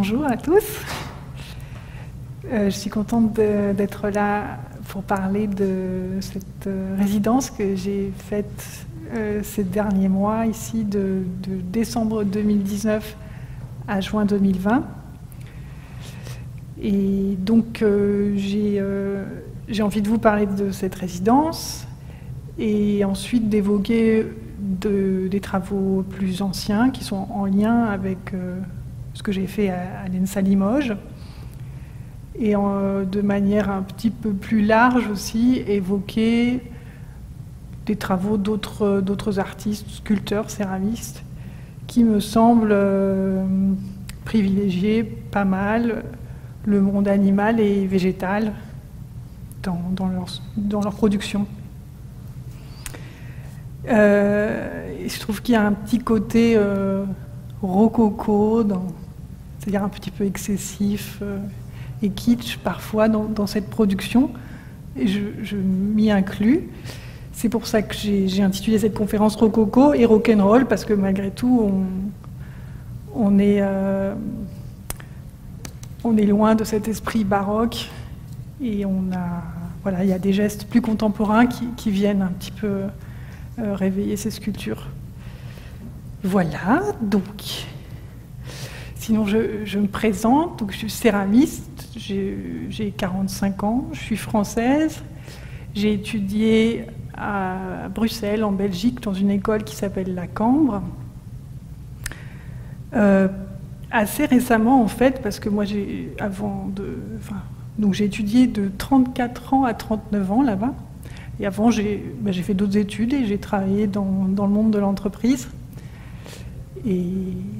Bonjour à tous. Je suis contente d'être là pour parler de cette résidence que j'ai faite ces derniers mois, ici de décembre 2019 à juin 2020. Et donc j'ai envie de vous parler de cette résidence et ensuite d'évoquer des travaux plus anciens qui sont en lien avec ce que j'ai fait à l'ENSA Limoges, et de manière un petit peu plus large aussi évoquer des travaux d'autres artistes, sculpteurs, céramistes, qui me semblent privilégier pas mal le monde animal et végétal dans leur production. Et je trouve qu'il y a un petit côté rococo, c'est-à-dire un petit peu excessif et kitsch parfois dans cette production, et je m'y inclus. C'est pour ça que j'ai intitulé cette conférence Rococo et Rock'n'Roll, parce que malgré tout, on est loin de cet esprit baroque, et il y a des gestes plus contemporains qui viennent un petit peu réveiller ces sculptures. Voilà, donc. Sinon, je me présente, donc je suis céramiste, j'ai 45 ans, je suis française, j'ai étudié à Bruxelles, en Belgique, dans une école qui s'appelle la Cambre. Assez récemment, en fait, parce que moi, j'ai étudié de 34 ans à 39 ans là-bas. Et avant, j'ai fait d'autres études et j'ai travaillé dans le monde de l'entreprise. Et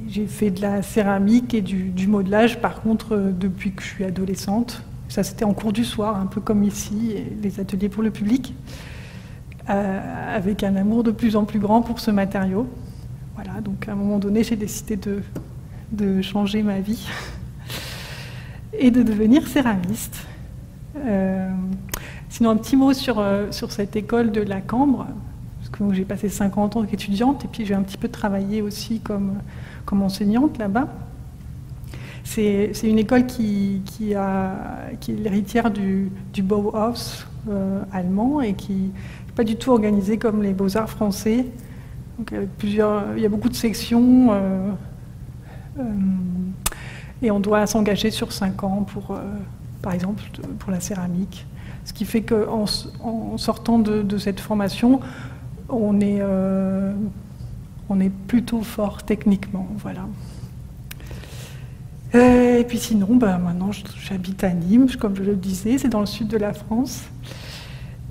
j'ai fait de la céramique et du modelage, par contre, depuis que je suis adolescente. Ça, c'était en cours du soir, un peu comme ici, les ateliers pour le public, avec un amour de plus en plus grand pour ce matériau. Voilà, donc à un moment donné, j'ai décidé de changer ma vie et de devenir céramiste. Sinon, un petit mot sur cette école de la Cambre. Donc, j'ai passé 50 ans qu'étudiante, et puis j'ai un petit peu travaillé aussi comme enseignante là-bas. C'est une école qui est l'héritière du Bauhaus allemand, et qui n'est pas du tout organisée comme les beaux-arts français. Donc, il y a beaucoup de sections, et on doit s'engager sur 5 ans, par exemple, pour la céramique. Ce qui fait qu'en sortant de cette formation, on est plutôt fort techniquement, voilà. Et puis sinon, maintenant j'habite à Nîmes, comme je le disais, c'est dans le sud de la France.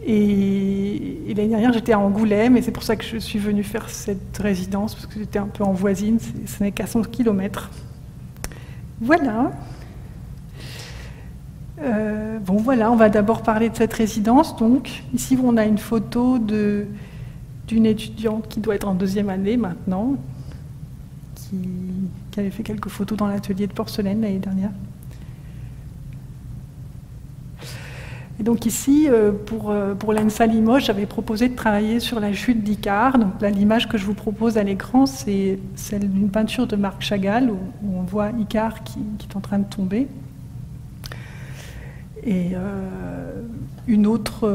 Et l'année dernière, j'étais à Angoulême, et c'est pour ça que je suis venue faire cette résidence, parce que j'étais un peu en voisine, ce n'est qu'à 100 km. Voilà. Voilà, on va d'abord parler de cette résidence. Donc, ici, on a une photo d'une étudiante qui doit être en 2e année maintenant, qui avait fait quelques photos dans l'atelier de porcelaine l'année dernière. Et donc ici, pour l'ENSA Limoges, j'avais proposé de travailler sur la chute d'Icare. Donc là, l'image que je vous propose à l'écran, c'est celle d'une peinture de Marc Chagall, où on voit Icare qui est en train de tomber. Et une autre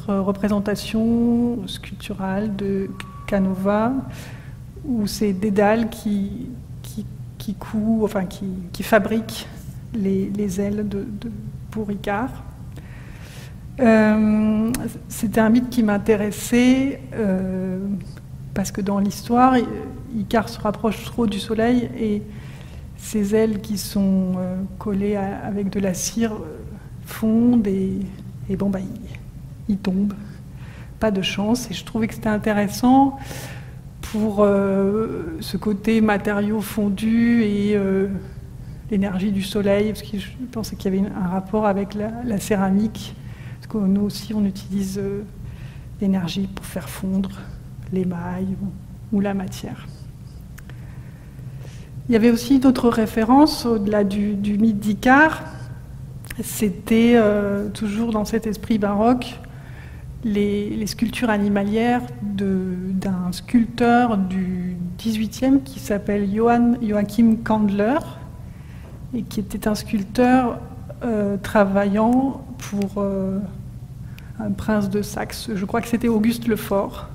représentation sculpturale de Canova, où c'est Dédale qui fabrique les ailes pour Icare. C'était un mythe qui m'intéressait parce que dans l'histoire, Icare se rapproche trop du soleil, et ses ailes qui sont collées avec de la cire fondent, et il tombe. Pas de chance. Et je trouvais que c'était intéressant pour ce côté matériau fondu et l'énergie du soleil, parce que je pensais qu'il y avait un rapport avec la céramique, parce que nous aussi on utilise l'énergie pour faire fondre l'émail ou la matière. Il y avait aussi d'autres références au-delà du mythe d'Icare. C'était toujours dans cet esprit baroque les sculptures animalières d'un sculpteur du XVIIIe qui s'appelle Johann Joachim Kandler, et qui était un sculpteur travaillant pour un prince de Saxe, je crois que c'était Auguste Lefort,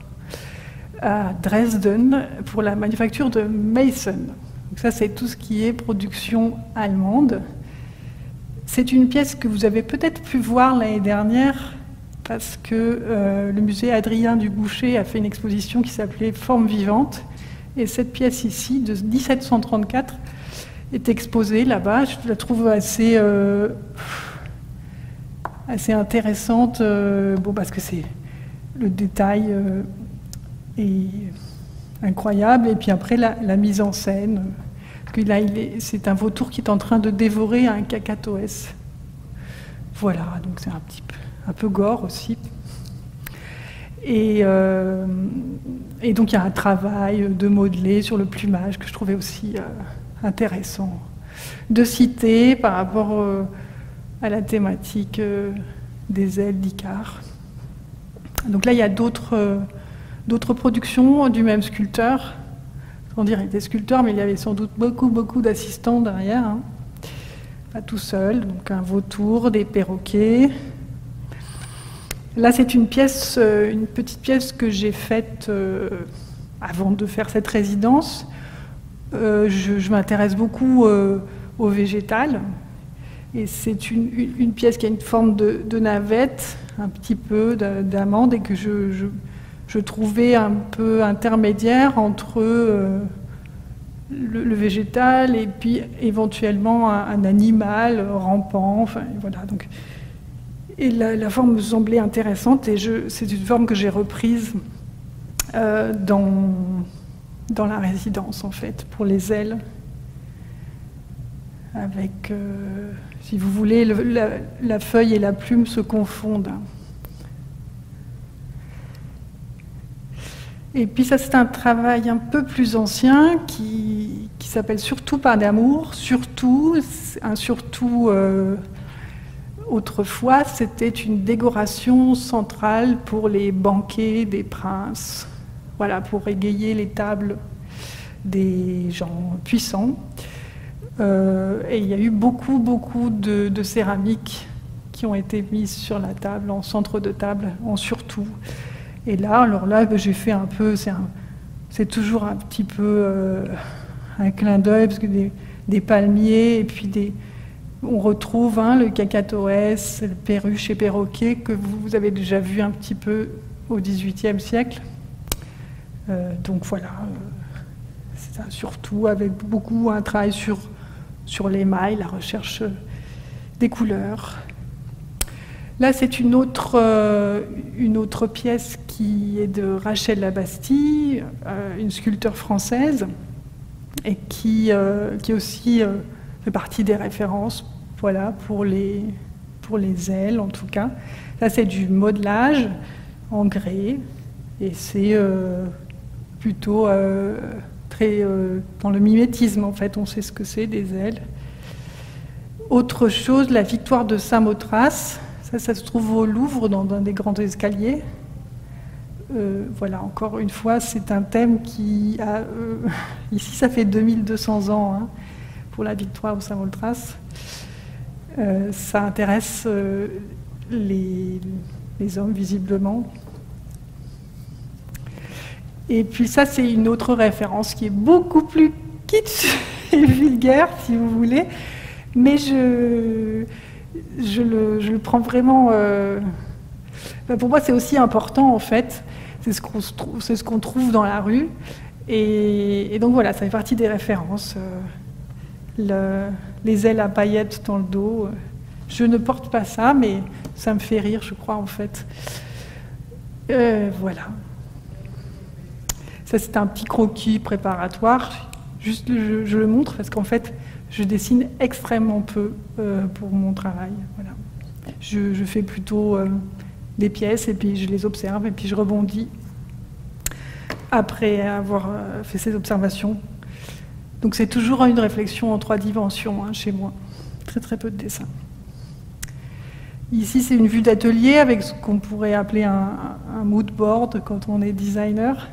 à Dresden, pour la manufacture de Meissen. Donc ça, c'est tout ce qui est production allemande. C'est une pièce que vous avez peut-être pu voir l'année dernière, parce que le musée Adrien Duboucher a fait une exposition qui s'appelait Formes vivantes. Et cette pièce ici, de 1734, est exposée là-bas. Je la trouve assez intéressante, parce que le détail est incroyable. Et puis après, la mise en scène. Parce que là, c'est un vautour qui est en train de dévorer un cacatoès. Voilà, donc c'est un peu gore aussi. Et donc il y a un travail de modelé sur le plumage que je trouvais aussi intéressant de citer par rapport à la thématique des ailes d'Icare. Donc là, il y a d'autres productions du même sculpteur. On dirait des sculpteurs, mais il y avait sans doute beaucoup d'assistants derrière. Hein. Pas tout seul, donc un vautour, des perroquets. Là, c'est une petite pièce que j'ai faite avant de faire cette résidence. Je m'intéresse beaucoup au végétal. Et c'est une pièce qui a une forme de navette, un petit peu d'amande, et que je trouvais un peu intermédiaire entre le végétal et puis éventuellement un animal rampant. Enfin, voilà, donc. Et la forme me semblait intéressante, et c'est une forme que j'ai reprise dans la résidence, en fait, pour les ailes. Avec, si vous voulez, la feuille et la plume se confondent. Et puis ça, c'est un travail un peu plus ancien qui s'appelle Surtout pas d'amour. Surtout, autrefois, c'était une décoration centrale pour les banquets des princes, voilà, pour égayer les tables des gens puissants. Et il y a eu beaucoup de céramiques qui ont été mises sur la table, en centre de table, en surtout. Et là, alors là, j'ai fait un peu, c'est toujours un petit peu un clin d'œil, parce que des palmiers, et puis on retrouve le cacatoès, le perruche et perroquet que vous avez déjà vu un petit peu au XVIIIe siècle. Donc voilà, c'est surtout avec beaucoup un travail sur l'émail, la recherche des couleurs. Là, c'est une autre pièce qui est de Rachel Labastille, une sculpteure française, et qui aussi fait partie des références, voilà, pour les ailes en tout cas. Là, c'est du modelage en grès, et c'est plutôt très dans le mimétisme, en fait. On sait ce que c'est, des ailes. Autre chose, la victoire de Samothrace. Ça se trouve au Louvre, dans un des grands escaliers. Voilà, encore une fois, c'est un thème qui a... ici, ça fait 2200 ans, hein, pour la victoire de Samothrace. Ça intéresse les hommes, visiblement. Et puis ça, c'est une autre référence qui est beaucoup plus kitsch et vulgaire, si vous voulez. Mais je le prends vraiment... pour moi, c'est aussi important, en fait. C'est ce qu'on trouve dans la rue. Et donc voilà, ça fait partie des références. Les ailes à paillettes dans le dos. Je ne porte pas ça, mais ça me fait rire, je crois, en fait. Voilà. Ça, c'est un petit croquis préparatoire. Juste, je le montre parce qu'en fait, je dessine extrêmement peu pour mon travail. Voilà. Je fais plutôt des pièces, et puis je les observe, et puis je rebondis après avoir fait ces observations. Donc c'est toujours une réflexion en 3 dimensions, hein, chez moi. Très peu de dessins. Ici, c'est une vue d'atelier avec ce qu'on pourrait appeler un mood board quand on est designer.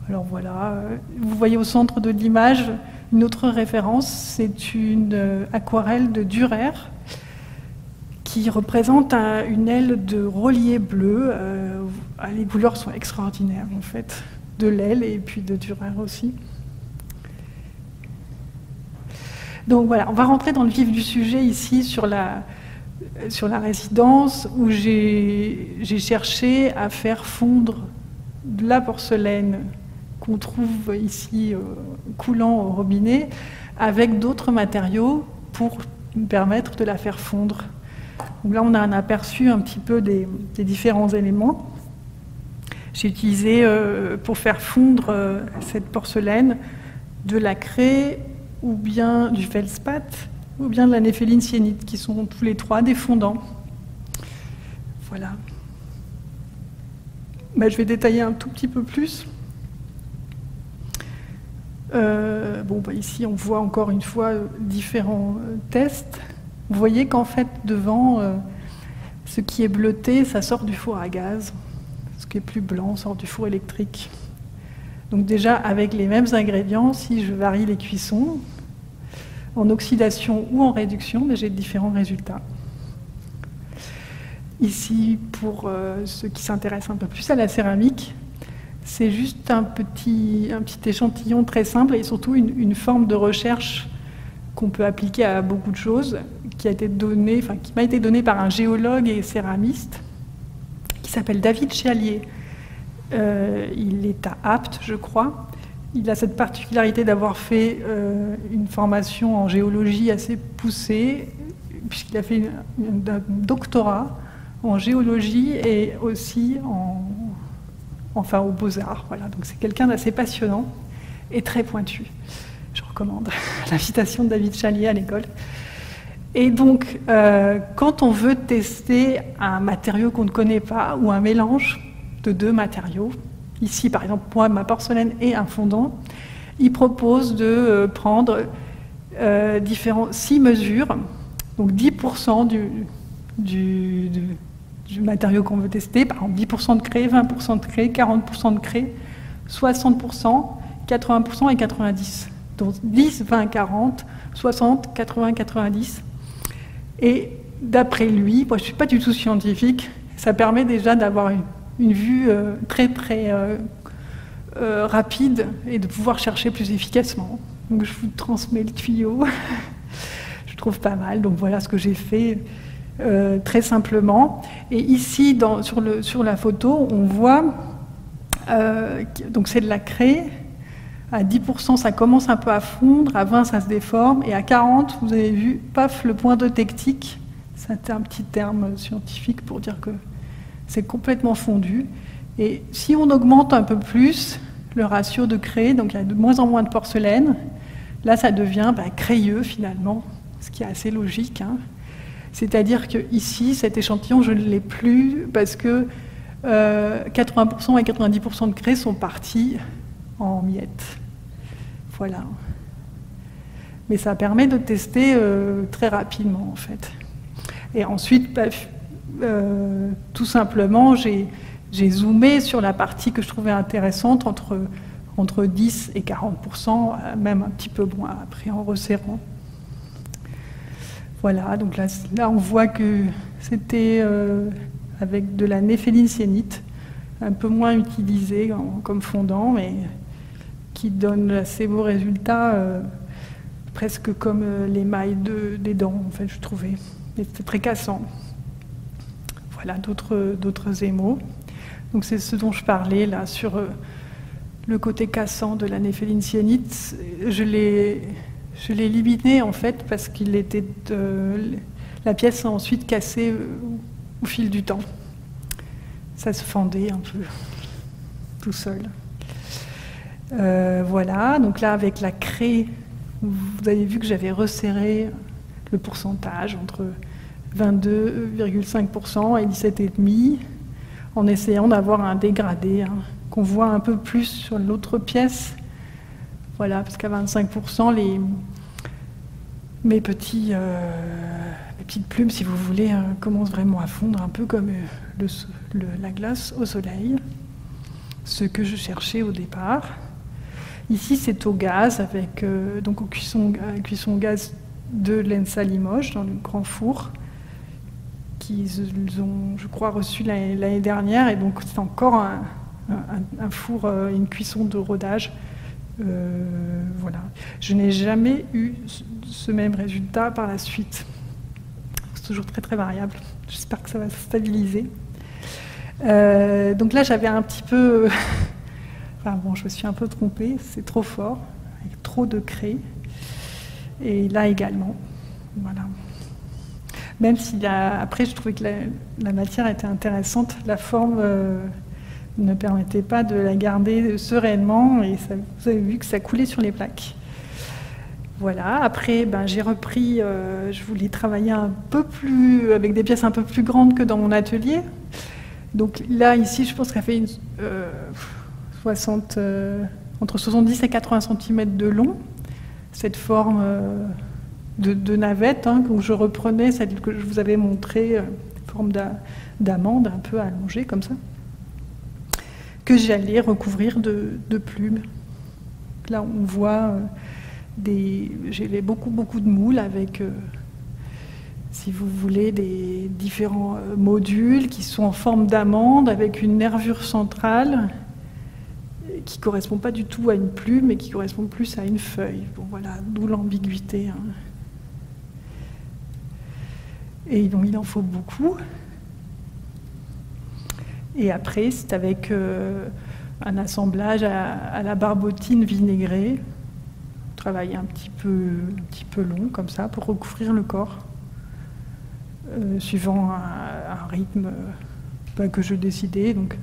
Alors voilà, vous voyez au centre de l'image Une autre référence, c'est une aquarelle de Dürer qui représente une aile de roulier bleu. Les couleurs sont extraordinaires en fait, de l'aile et puis de Dürer aussi. Donc voilà, on va rentrer dans le vif du sujet ici sur la résidence où j'ai cherché à faire fondre de la porcelaine qu'on trouve ici coulant au robinet avec d'autres matériaux pour me permettre de la faire fondre. Donc là, on a un aperçu un petit peu des différents éléments. J'ai utilisé pour faire fondre cette porcelaine de la craie ou bien du feldspath ou bien de la néphéline syénite, qui sont tous les trois des fondants. Voilà. Je vais détailler un tout petit peu plus. Ici, on voit encore une fois différents tests. Vous voyez qu'en fait, devant, ce qui est bleuté, ça sort du four à gaz. Ce qui est plus blanc sort du four électrique. Donc déjà, avec les mêmes ingrédients, si je varie les cuissons, en oxydation ou en réduction, j'ai différents résultats. Ici, pour ceux qui s'intéressent un peu plus à la céramique, c'est juste un petit échantillon très simple et surtout une forme de recherche qu'on peut appliquer à beaucoup de choses, qui m'a été donnée par un géologue et céramiste qui s'appelle David Chalier. Il est à Apt, je crois. Il a cette particularité d'avoir fait une formation en géologie assez poussée, puisqu'il a fait un doctorat en géologie et aussi aux Beaux-Arts. Voilà. Donc c'est quelqu'un d'assez passionnant et très pointu. Je recommande l'invitation de David Chalier à l'école. Et donc, quand on veut tester un matériau qu'on ne connaît pas ou un mélange de deux matériaux, ici par exemple moi, ma porcelaine et un fondant, il propose de prendre 6 mesures, donc 10% du matériau qu'on veut tester, par exemple 10% de craie, 20% de craie, 40% de craie, 60%, 80% et 90%. Donc 10, 20, 40, 60, 80, 90. Et d'après lui, moi je ne suis pas du tout scientifique, ça permet déjà d'avoir une vue très très rapide et de pouvoir chercher plus efficacement. Donc je vous transmets le tuyau, je trouve pas mal. Donc voilà ce que j'ai fait très simplement. Et ici, sur la photo, on voit, donc c'est de la craie. À 10%, ça commence un peu à fondre, à 20%, ça se déforme, et à 40%, vous avez vu, paf, le point eutectique. C'est un petit terme scientifique pour dire que c'est complètement fondu. Et si on augmente un peu plus le ratio de craie, donc il y a de moins en moins de porcelaine, là, ça devient crayeux, finalement, ce qui est assez logique. Hein. C'est-à-dire que ici, cet échantillon, je ne l'ai plus, parce que 80% et 90% de craie sont partis en miettes. Voilà. Mais ça permet de tester très rapidement, en fait. Et ensuite, tout simplement, j'ai zoomé sur la partie que je trouvais intéressante entre 10 et 40%, même un petit peu moins après, en resserrant. Voilà, donc là on voit que c'était avec de la néphéline syénite, un peu moins utilisée comme fondant, mais qui donne assez beaux résultats, presque comme l'émail des dents, en fait, je trouvais. Mais c'était très cassant. Voilà, d'autres émaux. Donc c'est ce dont je parlais, là, sur le côté cassant de la néphéline syénite. Je l'ai limité, en fait, parce qu'il était... la pièce a ensuite cassé au fil du temps. Ça se fendait un peu, tout seul. Voilà, donc là avec la craie, vous avez vu que j'avais resserré le pourcentage entre 22,5% et 17,5%, en essayant d'avoir un dégradé, qu'on voit un peu plus sur l'autre pièce. Voilà, parce qu'à 25%, mes petites plumes, si vous voulez, commencent vraiment à fondre, un peu comme la glace au soleil, ce que je cherchais au départ. Ici, c'est au gaz, avec donc cuisson au gaz de l'ENSA Limoges, dans le grand four, qu'ils ont, je crois, reçu l'année dernière. Et donc, c'est encore un four, une cuisson de rodage. Voilà. Je n'ai jamais eu ce même résultat par la suite. C'est toujours très, très variable. J'espère que ça va se stabiliser. Donc là, j'avais un petit peu... Enfin bon, je me suis un peu trompée, c'est trop fort, avec trop de craie. Et là également, voilà. Même si après, je trouvais que la matière était intéressante, la forme ne permettait pas de la garder sereinement, et ça, vous avez vu que ça coulait sur les plaques. Voilà, après, j'ai repris, je voulais travailler un peu plus, avec des pièces un peu plus grandes que dans mon atelier. Donc là, ici, je pense qu'elle fait entre 70 et 80 cm de long, cette forme de navette, où je reprenais celle que je vous avais montrée, forme d'amande, un peu allongée comme ça, que j'allais recouvrir de plumes. Là, on voit j'ai beaucoup de moules avec, si vous voulez, des différents modules qui sont en forme d'amande avec une nervure centrale qui ne correspond pas du tout à une plume, mais qui correspond plus à une feuille. Bon, voilà, d'où l'ambiguïté. Et donc, il en faut beaucoup. Et après, c'est avec un assemblage à la barbotine vinaigrée, travail un petit peu long, comme ça, pour recouvrir le corps, suivant un rythme que je décidais. Donc,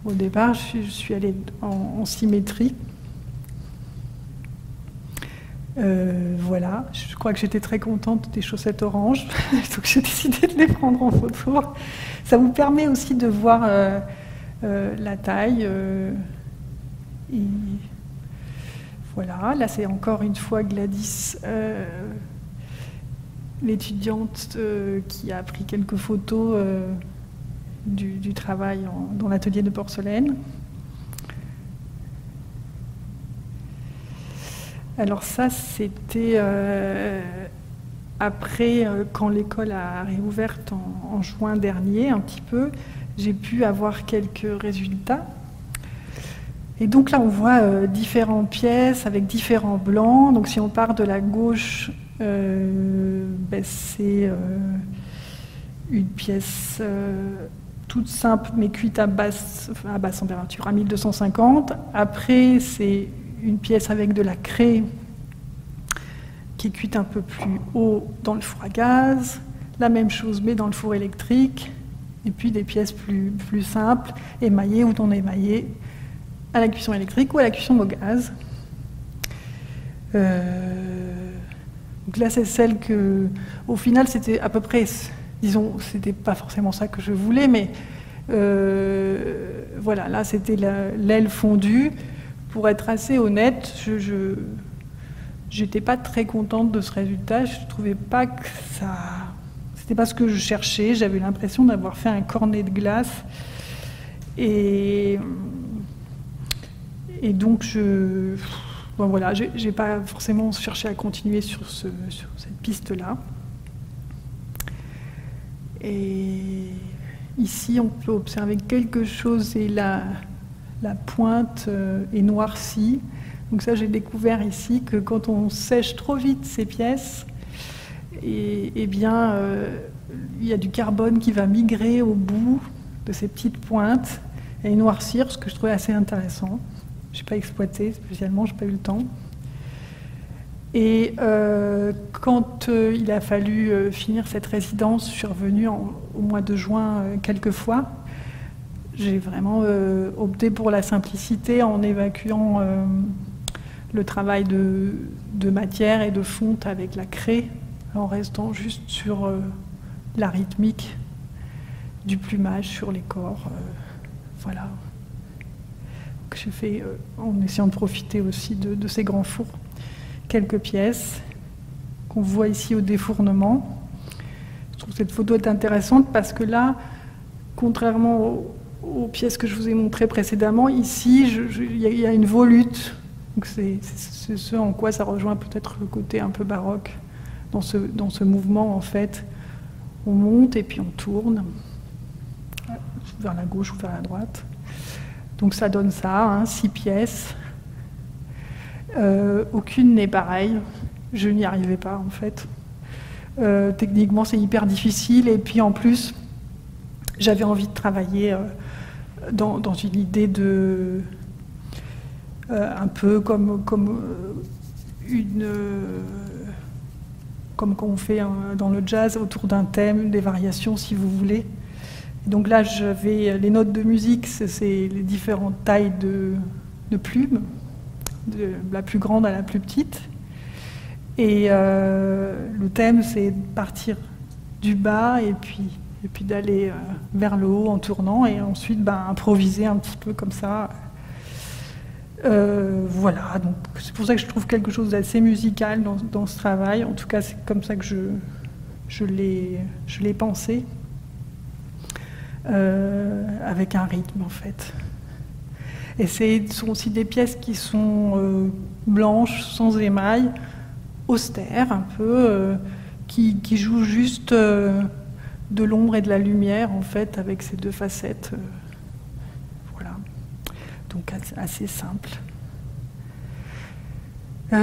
au départ, je suis allée en symétrie. Voilà, je crois que j'étais très contente des chaussettes oranges, donc j'ai décidé de les prendre en photo. Ça vous permet aussi de voir la taille. Et voilà, là c'est encore une fois Gladys, l'étudiante qui a pris quelques photos du travail dans l'atelier de porcelaine. Alors ça, c'était après, quand l'école a réouvert en juin dernier, un petit peu, j'ai pu avoir quelques résultats. Et donc là, on voit différentes pièces avec différents blancs. Donc si on part de la gauche, c'est une pièce toute simple, mais cuite à basse température, à 1250. Après, c'est une pièce avec de la craie qui est cuite un peu plus haut dans le four à gaz. La même chose, mais dans le four électrique. Et puis des pièces plus simples, émaillées ou non émaillées, à la cuisson électrique ou à la cuisson au gaz. Donc là, c'est celle que, au final, c'était à peu près, disons, c'était pas forcément ça que je voulais, mais voilà, là, c'était l'aile fondue. Pour être assez honnête, je n'étais pas très contente de ce résultat. Je ne trouvais pas que ça... C'était pas ce que je cherchais. J'avais l'impression d'avoir fait un cornet de glace. Et donc, voilà, j'ai pas forcément cherché à continuer sur cette piste-là. Et ici, on peut observer quelque chose, et la pointe est noircie. Donc ça, j'ai découvert ici que quand on sèche trop vite ces pièces, il y a du carbone qui va migrer au bout de ces petites pointes et noircir, ce que je trouvais assez intéressant. Je n'ai pas exploité spécialement, je n'ai pas eu le temps. Et quand il a fallu finir cette résidence, je suis revenue au mois de juin quelques fois. J'ai vraiment opté pour la simplicité en évacuant le travail de matière et de fonte avec la craie, en restant juste sur la rythmique du plumage sur les corps. Voilà. Que j'ai fait en essayant de profiter aussi de ces grands fours. Quelques pièces qu'on voit ici au défournement. Je trouve que cette photo est intéressante parce que là, contrairement aux pièces que je vous ai montrées précédemment, ici, il y a une volute Donc c'est ce en quoi ça rejoint peut-être le côté un peu baroque dans ce mouvement en fait. On monte et puis on tourne vers la gauche ou vers la droite. Donc ça donne ça, hein, 6 pièces. Aucune n'est pareille. Je n'y arrivais pas en fait. Techniquement c'est hyper difficile et puis en plus j'avais envie de travailler dans une idée de un peu comme quand on fait dans le jazz autour d'un thème, des variations si vous voulez. Et donc là j'avais les notes de musique, c'est les différentes tailles de plumes, de la plus grande à la plus petite. Et le thème c'est de partir du bas et puis d'aller vers le haut en tournant et ensuite improviser un petit peu comme ça. Voilà, donc c'est pour ça que je trouve quelque chose d'assez musical dans ce travail. En tout cas, c'est comme ça que je l'ai pensé, avec un rythme en fait. Et ce sont aussi des pièces qui sont blanches, sans émail, austères un peu, qui jouent juste de l'ombre et de la lumière en fait, avec ces deux facettes. Voilà. Donc assez simple. Donc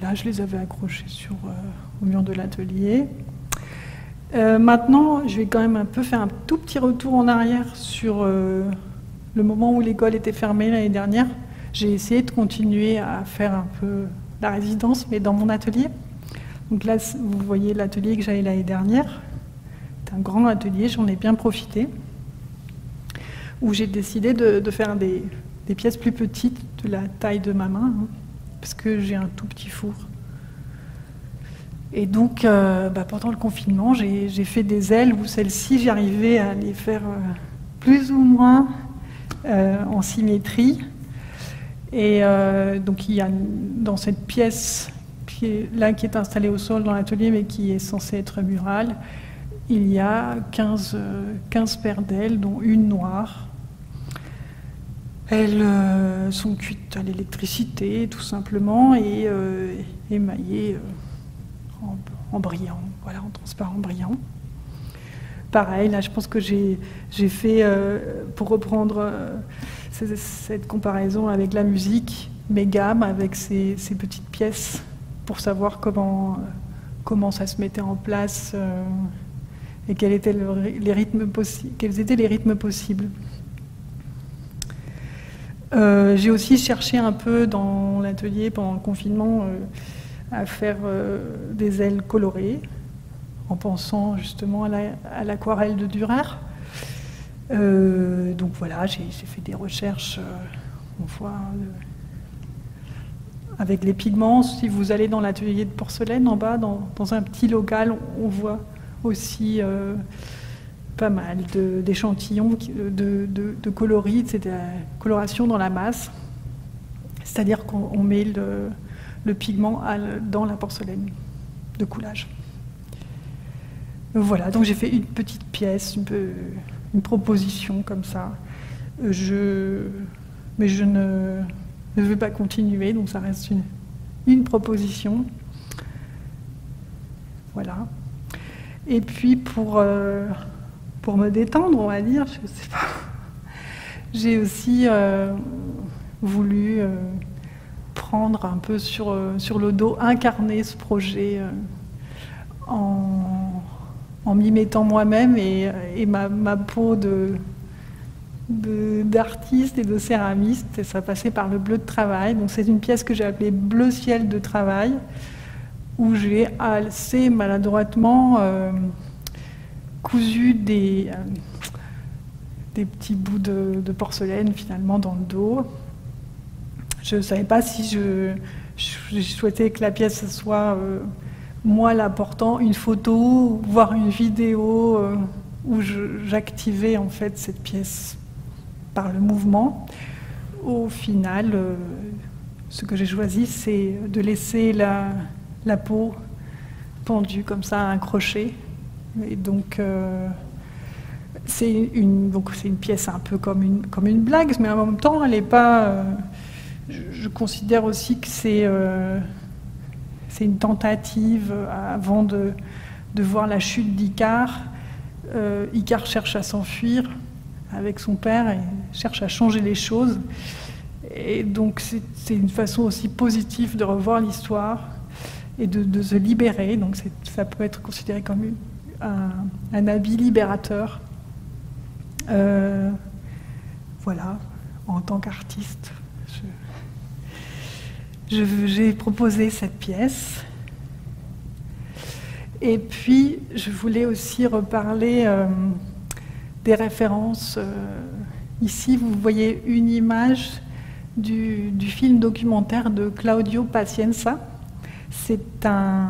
là, je les avais accrochés au mur de l'atelier. Maintenant, je vais quand même un peu faire un tout petit retour en arrière sur le moment où l'école était fermée l'année dernière. J'ai essayé de continuer à faire un peu la résidence, mais dans mon atelier. Donc là, vous voyez l'atelier que j'avais l'année dernière. C'est un grand atelier, j'en ai bien profité, où j'ai décidé de faire des pièces plus petites, de la taille de ma main, hein, parce que j'ai un tout petit four. Et donc, pendant le confinement, j'ai fait des ailes où celles-ci, j'arrivais à les faire plus ou moins en symétrie. Et donc, il y a dans cette pièce qui est installée au sol dans l'atelier, mais qui est censée être murale, il y a 15 paires d'ailes, dont une noire. Elles sont cuites à l'électricité, tout simplement, et émaillées en brillant, voilà, en transparent brillant. Pareil, là, je pense que j'ai fait, pour reprendre cette comparaison avec la musique, mes gammes avec ces petites pièces, pour savoir comment ça se mettait en place et quels étaient les rythmes possibles. J'ai aussi cherché un peu dans l'atelier pendant le confinement à faire des ailes colorées, en pensant justement à l'aquarelle de Dürer. Donc voilà, j'ai fait des recherches, on voit, avec les pigments. Si vous allez dans l'atelier de porcelaine, en bas, dans un petit local, on voit aussi pas mal d'échantillons de coloris, c'est de la coloration dans la masse, c'est-à-dire qu'on met le pigment dans la porcelaine de coulage. Voilà, donc j'ai fait une petite pièce, une proposition comme ça. Mais je ne vais pas continuer, donc ça reste une proposition. Voilà. Et puis pour me détendre, on va dire, je sais pas, j'ai aussi voulu prendre un peu sur le dos, incarner ce projet en m'y mettant moi-même et ma peau d'artiste et de céramiste, et ça passait par le bleu de travail. Donc c'est une pièce que j'ai appelée Bleu ciel de travail, où j'ai assez maladroitement cousu des petits bouts de porcelaine finalement dans le dos. Je ne savais pas si je souhaitais que la pièce soit moi la portant, une photo, voire une vidéo où j'activais en fait cette pièce par le mouvement. Au final, ce que j'ai choisi, c'est de laisser la peau pendue comme ça à un crochet. Et donc, donc c'est une pièce un peu comme une blague, mais en même temps, elle n'est pas... je considère aussi que c'est une tentative, avant de voir la chute d'Icare. Icare cherche à s'enfuir avec son père et cherche à changer les choses. Et donc c'est une façon aussi positive de revoir l'histoire et de se libérer. Donc ça peut être considéré comme un habit libérateur. Voilà, en tant qu'artiste, j'ai proposé cette pièce. Et puis, je voulais aussi reparler des références. Ici, vous voyez une image du film documentaire de Claudio Pacienza. C'est un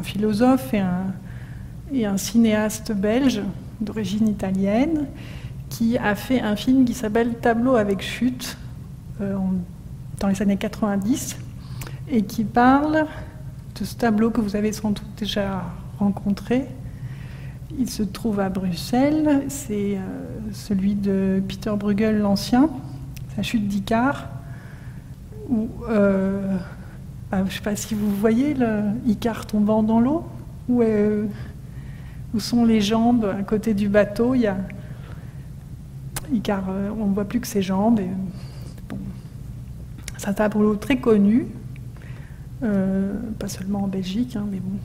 philosophe et un cinéaste belge d'origine italienne qui a fait un film qui s'appelle Tableau avec chute dans les années 90 et qui parle de ce tableau que vous avez sans doute déjà rencontré. Il se trouve à Bruxelles, c'est celui de Peter Bruegel l'Ancien, sa chute d'Icare, où, je ne sais pas si vous voyez Icare tombant dans l'eau, où sont les jambes à côté du bateau. Il y a Icare, on ne voit plus que ses jambes. Et, bon, c'est un tableau très connu, pas seulement en Belgique, hein, mais bon.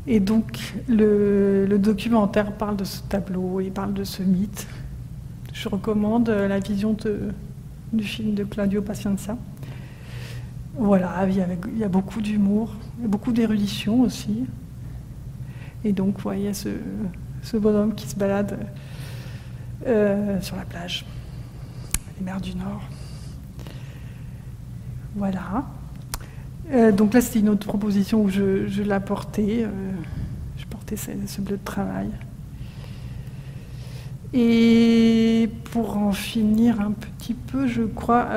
Et donc, le documentaire parle de ce tableau, il parle de ce mythe. Je recommande la vision du film de Claudio Pacienza. Voilà, il y a beaucoup d'humour, beaucoup d'érudition aussi. Et donc, il y a ce bonhomme qui se balade sur la plage, les mers du Nord. Voilà. Donc là, c'était une autre proposition où je la portais. Je portais ce bleu de travail. Et pour en finir un petit peu, je crois,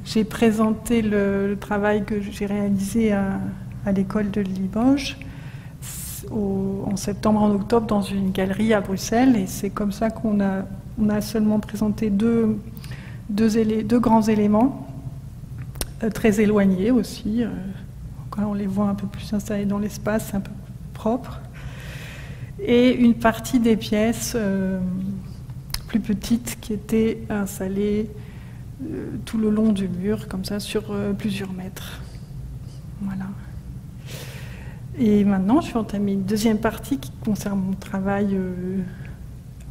j'ai présenté le travail que j'ai réalisé à l'école de Limoges en septembre, en octobre, dans une galerie à Bruxelles. Et c'est comme ça qu'on a seulement présenté deux grands éléments, très éloignés aussi. Quand on les voit un peu plus installés dans l'espace, c'est un peu propre. Et une partie des pièces plus petites qui étaient installées tout le long du mur, comme ça, sur plusieurs mètres. Voilà. Et maintenant, je vais entamer une deuxième partie qui concerne mon travail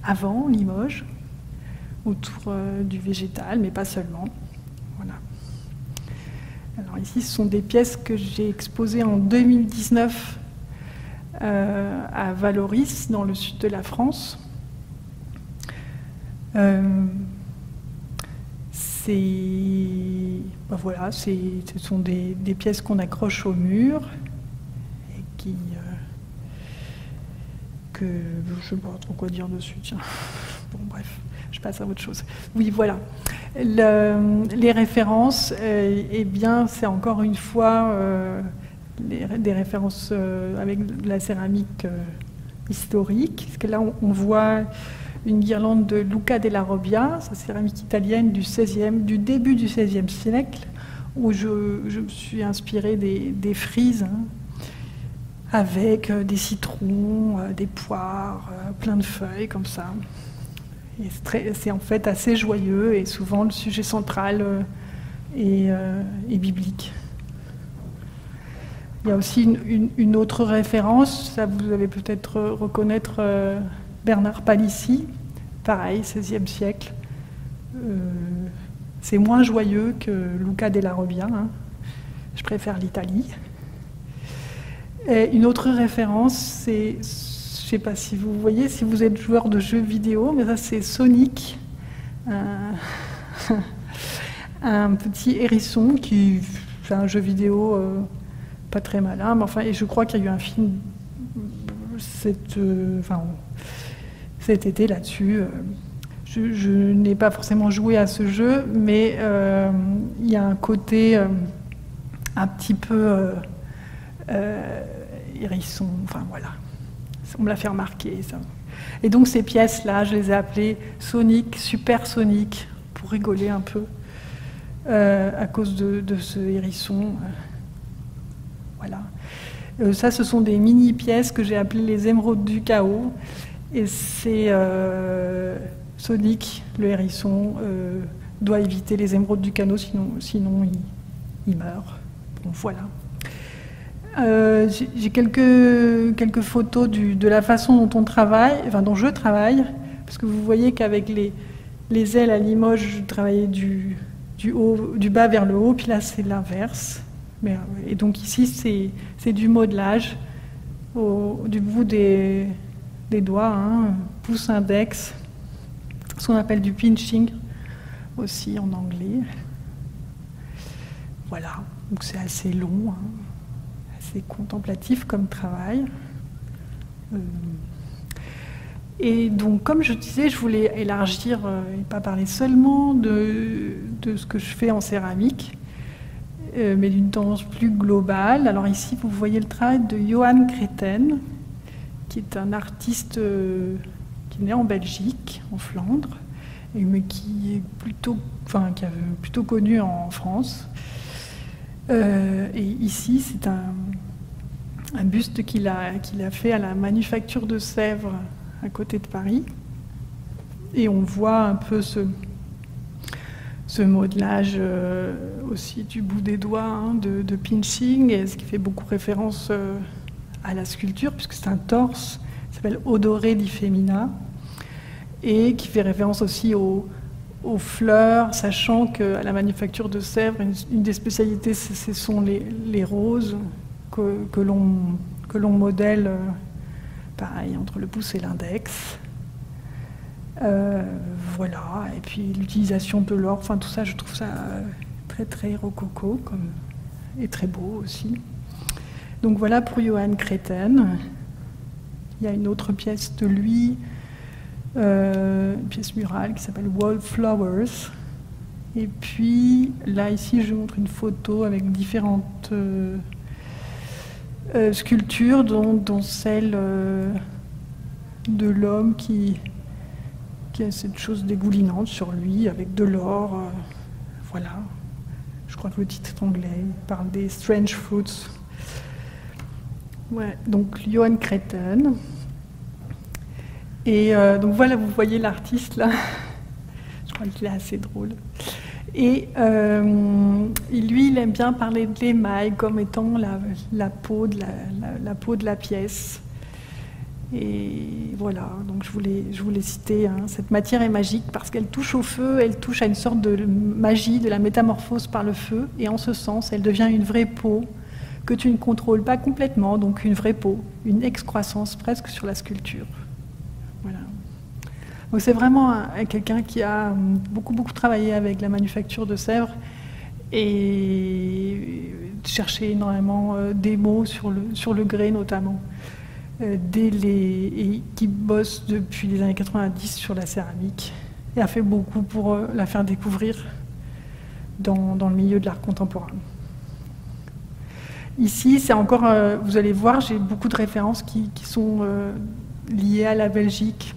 avant Limoges, autour du végétal, mais pas seulement. Voilà. Alors ici, ce sont des pièces que j'ai exposées en 2019 à Valoris, dans le sud de la France. Voilà, ce sont des pièces qu'on accroche au mur et que je ne sais pas trop quoi dire dessus. Tiens. Bon, bref, je passe à autre chose. Oui, voilà. Les références, eh bien, c'est encore une fois des références avec de la céramique historique. Parce que là, on voit une guirlande de Luca della Robbia, sa céramique italienne du début du XVIe siècle, où je me suis inspirée des frises, hein, avec des citrons, des poires, plein de feuilles comme ça. C'est en fait assez joyeux et souvent le sujet central est biblique. Il y a aussi une autre référence, ça vous allez peut-être reconnaître Bernard Palissy, pareil, XVIe siècle. C'est moins joyeux que Luca della Robbia, hein. Je préfère l'Italie. Et une autre référence, c'est, je ne sais pas si vous voyez, si vous êtes joueur de jeux vidéo, mais ça c'est Sonic, un petit hérisson qui fait un jeu vidéo pas très malin, mais enfin, et je crois qu'il y a eu un film cet été là-dessus. Je n'ai pas forcément joué à ce jeu, mais il y a un côté un petit peu hérisson, enfin voilà. On me l'a fait remarquer, ça. Et donc ces pièces-là, je les ai appelées soniques, supersoniques, pour rigoler un peu, à cause de ce hérisson. Voilà. Ça, ce sont des mini-pièces que j'ai appelées les émeraudes du chaos. Et c'est Sonic, le hérisson, doit éviter les émeraudes du chaos, sinon il meurt. Bon, voilà. J'ai quelques photos de la façon dont on travaille, enfin dont je travaille, parce que vous voyez qu'avec les ailes à Limoges, je travaillais du bas vers le haut, puis là c'est l'inverse. Et donc ici c'est du modelage du bout des doigts, hein, pouce index, ce qu'on appelle du pinching aussi en anglais. Voilà, donc c'est assez long, hein. C'est contemplatif comme travail. Et donc, comme je disais, je voulais élargir et pas parler seulement de ce que je fais en céramique, mais d'une tendance plus globale. Alors ici, vous voyez le travail de Johan Crethen, qui est un artiste qui est né en Belgique, en Flandre, mais qui est plutôt connu en France. Et ici, c'est un buste qu'il a fait à la Manufacture de Sèvres, à côté de Paris. Et on voit un peu ce modelage aussi du bout des doigts, hein, de pinching, et ce qui fait beaucoup référence à la sculpture, puisque c'est un torse, qui s'appelle Odore di Femina, et qui fait référence aussi aux fleurs, sachant qu'à la Manufacture de Sèvres, une des spécialités, ce sont les roses que l'on modèle, pareil, entre le pouce et l'index. Voilà, et puis l'utilisation de l'or, enfin tout ça, je trouve ça très très rococo et très beau aussi. Donc voilà pour Johan Crethen. Il y a une autre pièce de lui, une pièce murale qui s'appelle Wallflowers. Et puis là, ici, je montre une photo avec différentes sculptures, dont celle de l'homme qui a cette chose dégoulinante sur lui, avec de l'or. Voilà. Je crois que le titre est anglais. Il parle des strange fruits. Ouais, donc Johan Crethen. Et donc voilà, vous voyez l'artiste là. Je crois qu'il est assez drôle. Et lui, il aime bien parler de l'émail comme étant la peau de la pièce. Et voilà, donc je voulais citer, hein, cette matière est magique parce qu'elle touche au feu, elle touche à une sorte de magie, de la métamorphose par le feu, et en ce sens, elle devient une vraie peau que tu ne contrôles pas complètement, donc une vraie peau, une excroissance presque sur la sculpture. Voilà. Donc c'est vraiment quelqu'un qui a beaucoup travaillé avec la Manufacture de Sèvres et cherché énormément des mots sur le grès notamment. Et qui bosse depuis les années 90 sur la céramique et a fait beaucoup pour la faire découvrir dans le milieu de l'art contemporain. Ici, c'est encore, vous allez voir, j'ai beaucoup de références qui sont liées à la Belgique.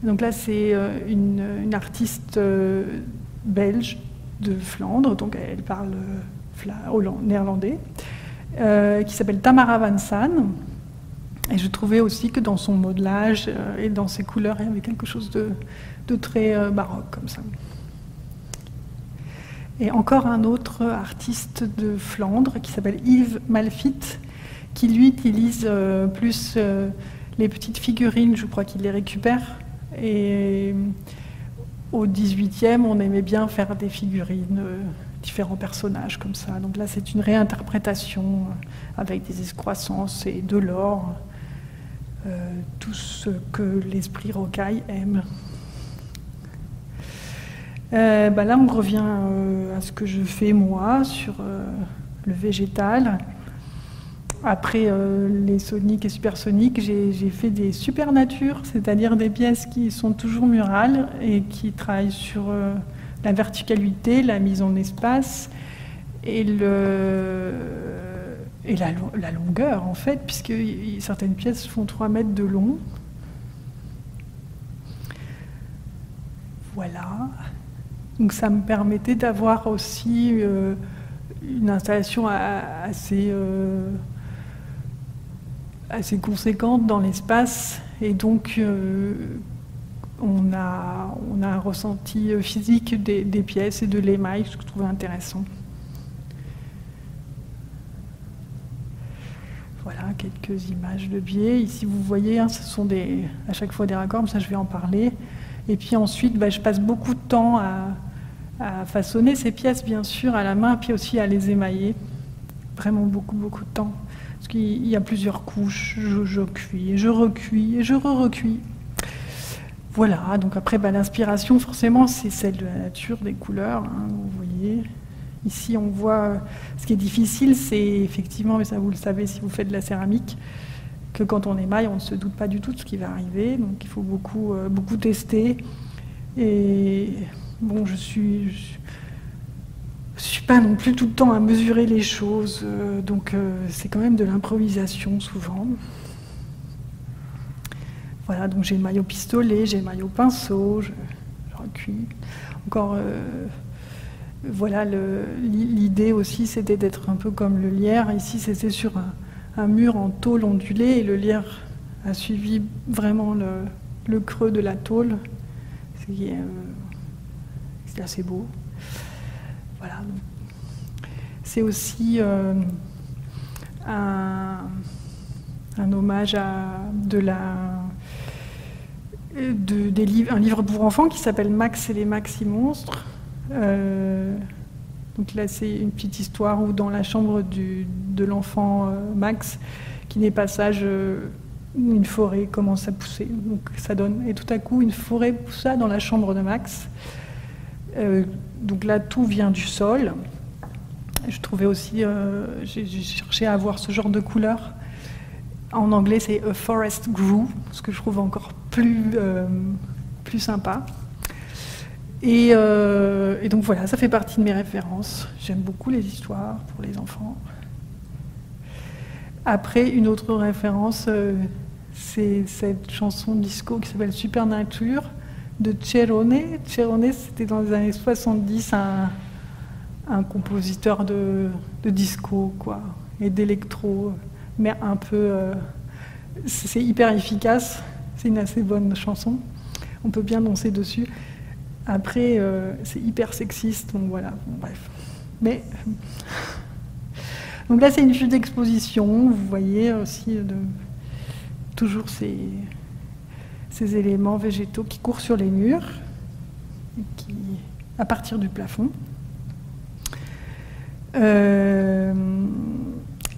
Donc là, c'est une artiste belge de Flandre, donc elle parle néerlandais, qui s'appelle Tamara Van San. Et je trouvais aussi que dans son modelage et dans ses couleurs, il y avait quelque chose de très baroque comme ça. Et encore un autre artiste de Flandre qui s'appelle Yves Malfit, qui lui utilise plus les petites figurines, je crois qu'il les récupère. Et au 18e, on aimait bien faire des figurines, différents personnages comme ça. Donc là, c'est une réinterprétation avec des excroissances et de l'or. Tout ce que l'esprit rocaille aime. Là, on revient à ce que je fais moi sur le végétal. Après les soniques et supersoniques, j'ai fait des supernatures, c'est-à-dire des pièces qui sont toujours murales et qui travaillent sur la verticalité, la mise en espace et et la longueur, en fait, puisque certaines pièces font 3 mètres de long. Voilà. Donc ça me permettait d'avoir aussi une installation assez conséquente dans l'espace. Et donc, on a un ressenti physique des pièces et de l'émail, ce que je trouvais intéressant. Voilà, quelques images de biais. Ici, vous voyez, ce sont à chaque fois des raccords, mais ça, je vais en parler. Et puis ensuite, je passe beaucoup de temps à façonner ces pièces, bien sûr, à la main, puis aussi à les émailler. Vraiment beaucoup, beaucoup de temps. Parce qu'il y a plusieurs couches. Je cuis, et je recuis, et je re-recuis. Voilà, donc après, l'inspiration, forcément, c'est celle de la nature, des couleurs, hein, vous voyez. Ici, on voit, ce qui est difficile, c'est effectivement, mais ça vous le savez si vous faites de la céramique, que quand on émaille, on ne se doute pas du tout de ce qui va arriver, donc il faut beaucoup tester. Et bon, je suis pas non plus tout le temps à mesurer les choses, donc c'est quand même de l'improvisation souvent. Voilà, donc j'ai émaillé au pistolet, j'ai émaillé au pinceau, je recuis. Encore, voilà, l'idée aussi, c'était d'être un peu comme le lierre. Ici, c'était sur un mur en tôle ondulée, et le lierre a suivi vraiment le creux de la tôle. C'est assez beau. Voilà. C'est aussi un hommage à un livre pour enfants qui s'appelle Max et les Maxi-Monstres. Donc là, c'est une petite histoire où dans la chambre de l'enfant Max, qui n'est pas sage, une forêt commence à pousser. Donc ça donne, et tout à coup, une forêt poussa dans la chambre de Max. Donc là, tout vient du sol. Je trouvais aussi, j'ai cherché à avoir ce genre de couleur. En anglais, c'est A Forest Grew, ce que je trouve encore plus sympa. Et donc voilà, ça fait partie de mes références. J'aime beaucoup les histoires pour les enfants. Après, une autre référence, c'est cette chanson disco qui s'appelle Supernature de Cerrone. Cerrone, c'était dans les années 70 un compositeur de disco, quoi, et d'électro, mais un peu... c'est hyper efficace, c'est une assez bonne chanson. On peut bien danser dessus. Après, c'est hyper sexiste, donc voilà, bon, bref. Mais... Donc là, c'est une vue d'exposition, vous voyez aussi toujours ces éléments végétaux qui courent sur les murs, à partir du plafond.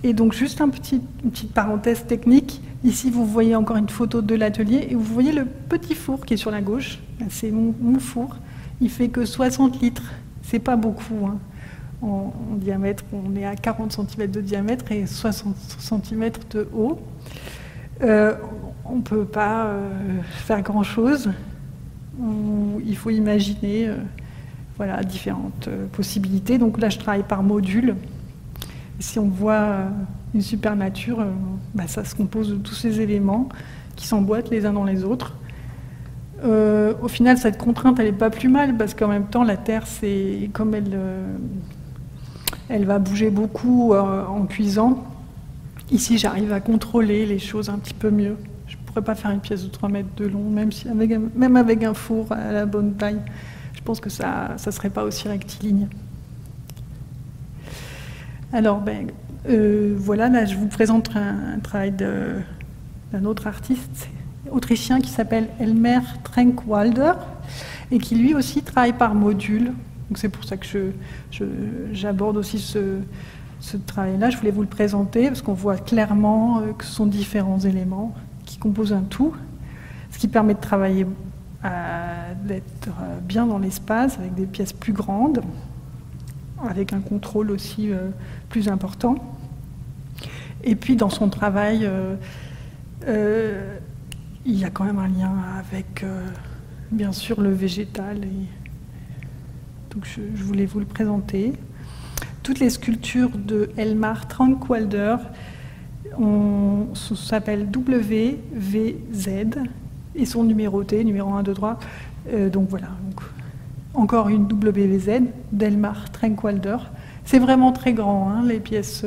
Et donc, juste une petite parenthèse technique. Ici, vous voyez encore une photo de l'atelier, et vous voyez le petit four qui est sur la gauche. C'est mon four. Il fait que 60 litres. C'est pas beaucoup, hein. En diamètre, on est à 40 cm de diamètre et 60 cm de haut. On ne peut pas faire grand-chose. Il faut imaginer voilà, différentes possibilités. Donc là, je travaille par module. Et si on voit une supernature, ça se compose de tous ces éléments qui s'emboîtent les uns dans les autres. Au final, cette contrainte, elle n'est pas plus mal, parce qu'en même temps, la Terre, comme elle va bouger beaucoup en cuisant. Ici, j'arrive à contrôler les choses un petit peu mieux. Je ne pourrais pas faire une pièce de 3 mètres de long, même avec un four à la bonne taille. Je pense que ça ne serait pas aussi rectiligne. Alors, voilà, là, je vous présente un travail d'un autre artiste autrichien qui s'appelle Elmer Trenkwalder et qui lui aussi travaille par module. Donc c'est pour ça que j'aborde aussi ce travail-là. Je voulais vous le présenter parce qu'on voit clairement que ce sont différents éléments qui composent un tout, ce qui permet de travailler, d'être bien dans l'espace avec des pièces plus grandes, avec un contrôle aussi plus important. Et puis dans son travail, il y a quand même un lien avec, bien sûr, le végétal. Donc je voulais vous le présenter. toutes les sculptures de Elmar Trankwalder s'appellent WVZ et sont numérotées, numéro 1, 2, 3. Donc voilà, donc, encore une WVZ d'Elmar Trankwalder. C'est vraiment très grand, hein, les pièces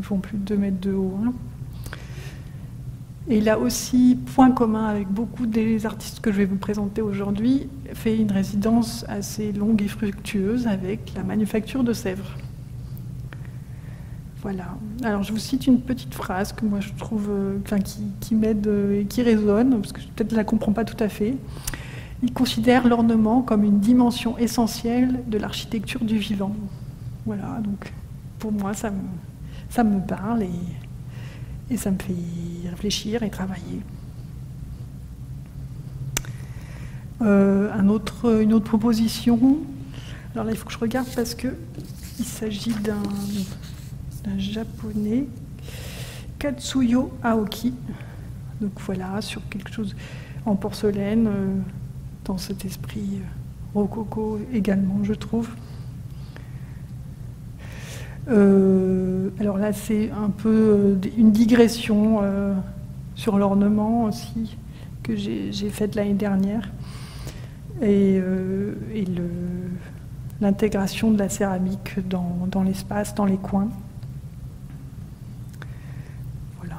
font plus de 2 mètres de haut. Hein. Et il a aussi, point commun avec beaucoup des artistes que je vais vous présenter aujourd'hui, fait une résidence assez longue et fructueuse avec la manufacture de Sèvres. Voilà. Alors je vous cite une petite phrase que moi je trouve, qui m'aide et qui résonne, parce que peut-être je ne la comprends pas tout à fait. Il considère l'ornement comme une dimension essentielle de l'architecture du vivant. Voilà, donc pour moi ça me parle et ça me fait réfléchir et travailler. Une autre proposition. Alors là, il faut que je regarde parce qu'il s'agit d'un japonais, Katsuyo Aoki. Donc voilà, sur quelque chose en porcelaine, dans cet esprit rococo également, je trouve. Alors là, c'est un peu une digression sur l'ornement aussi, que j'ai faite l'année dernière, et l'intégration de la céramique dans l'espace, dans les coins. Voilà.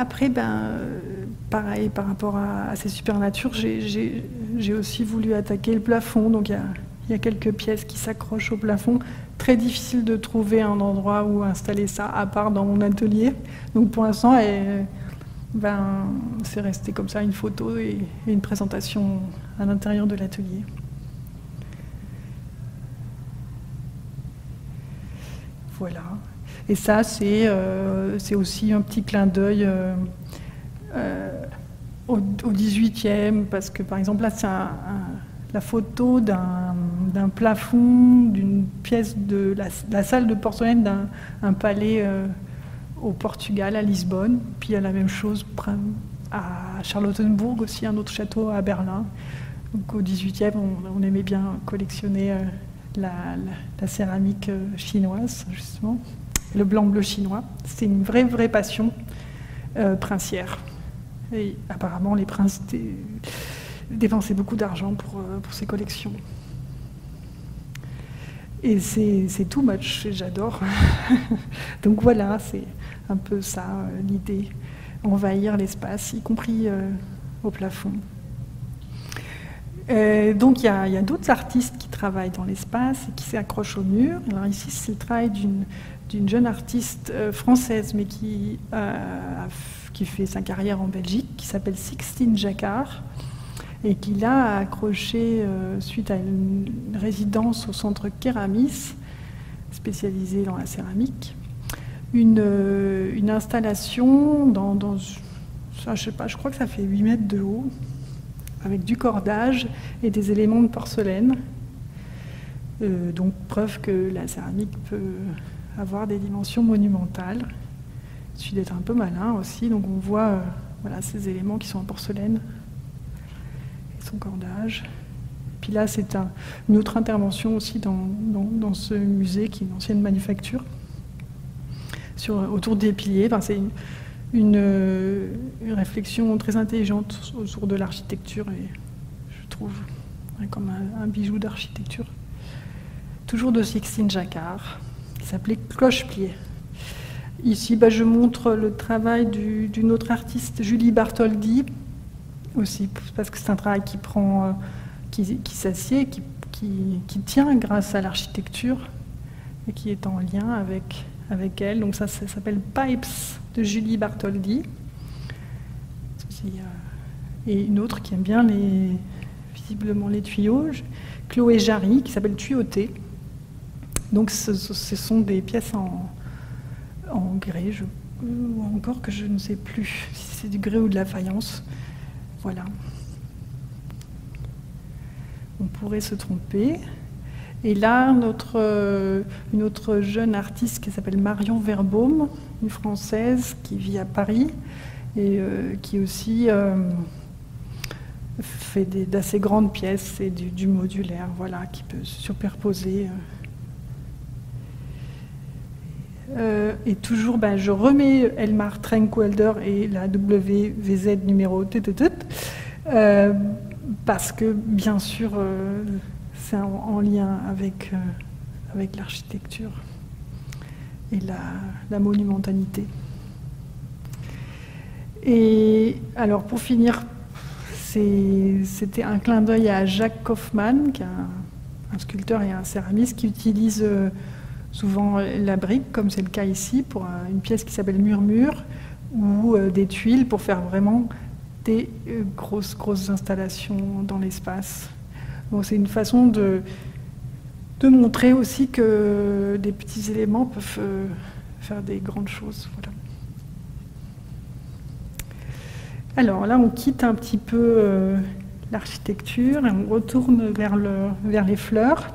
Après, pareil, par rapport à ces supernatures, j'ai aussi voulu attaquer le plafond, donc il y a quelques pièces qui s'accrochent au plafond. Très difficile de trouver un endroit où installer ça, à part dans mon atelier. Donc pour l'instant, c'est resté comme ça, une photo et une présentation à l'intérieur de l'atelier. Voilà. Et ça, c'est aussi un petit clin d'œil au 18e, parce que par exemple, là, c'est la photo d'un plafond, d'une pièce de la salle de porcelaine d'un palais au Portugal, à Lisbonne. Puis il y a la même chose à Charlottenburg aussi, un autre château à Berlin. Donc au 18e, on aimait bien collectionner la céramique chinoise, justement, le blanc-bleu chinois. C'est une vraie passion princière. Et apparemment, les princes dépensaient beaucoup d'argent pour ces collections. Et c'est too much, j'adore. Donc voilà, c'est un peu ça l'idée, envahir l'espace, y compris au plafond. Donc il y a d'autres artistes qui travaillent dans l'espace et qui s'accrochent au mur. Alors ici, c'est le travail d'une jeune artiste française, mais qui fait sa carrière en Belgique, qui s'appelle Sixtine Jacquard, et qui l'a accroché suite à une résidence au centre Keramis, spécialisé dans la céramique, une installation ça, je sais pas, je crois que ça fait 8 mètres de haut, avec du cordage et des éléments de porcelaine. Donc preuve que la céramique peut avoir des dimensions monumentales. Il suffit d'être un peu malin aussi, donc on voit voilà, ces éléments qui sont en porcelaine. Son cordage. Puis là, c'est une autre intervention aussi dans ce musée qui est une ancienne manufacture autour des piliers. Enfin, c'est une réflexion très intelligente autour de l'architecture et je trouve comme un bijou d'architecture. Toujours de Sixtine Jacquard, qui s'appelait Cloche-Plier. Ici, je montre le travail d'une autre artiste, Julie Bartholdi, aussi, parce que c'est un travail qui s'assied, qui tient grâce à l'architecture et qui est en lien avec elle. Donc ça s'appelle Pipes de Julie Bartholdi. Et une autre qui aime bien visiblement les tuyaux, Chloé Jarry, qui s'appelle Tuyauté. Donc ce sont des pièces en grès, ou encore que je ne sais plus si c'est du grès ou de la faïence. Voilà. On pourrait se tromper. Et là, une autre jeune artiste qui s'appelle Marion Verbaume, une Française qui vit à Paris et qui aussi fait d'assez grandes pièces et du modulaire, voilà, qui peut se superposer. Et toujours, je remets Elmar Trenkwelder et la WVZ numéro parce que, bien sûr, c'est en lien avec l'architecture et la monumentalité. Et alors, pour finir, c'était un clin d'œil à Jacques Kaufmann, qui est un sculpteur et un céramiste qui utilise souvent la brique, comme c'est le cas ici, pour une pièce qui s'appelle Murmure, ou des tuiles pour faire vraiment des grosses installations dans l'espace. Donc c'est une façon de montrer aussi que des petits éléments peuvent faire des grandes choses. Voilà. Alors là, on quitte un petit peu l'architecture et on retourne vers les fleurs.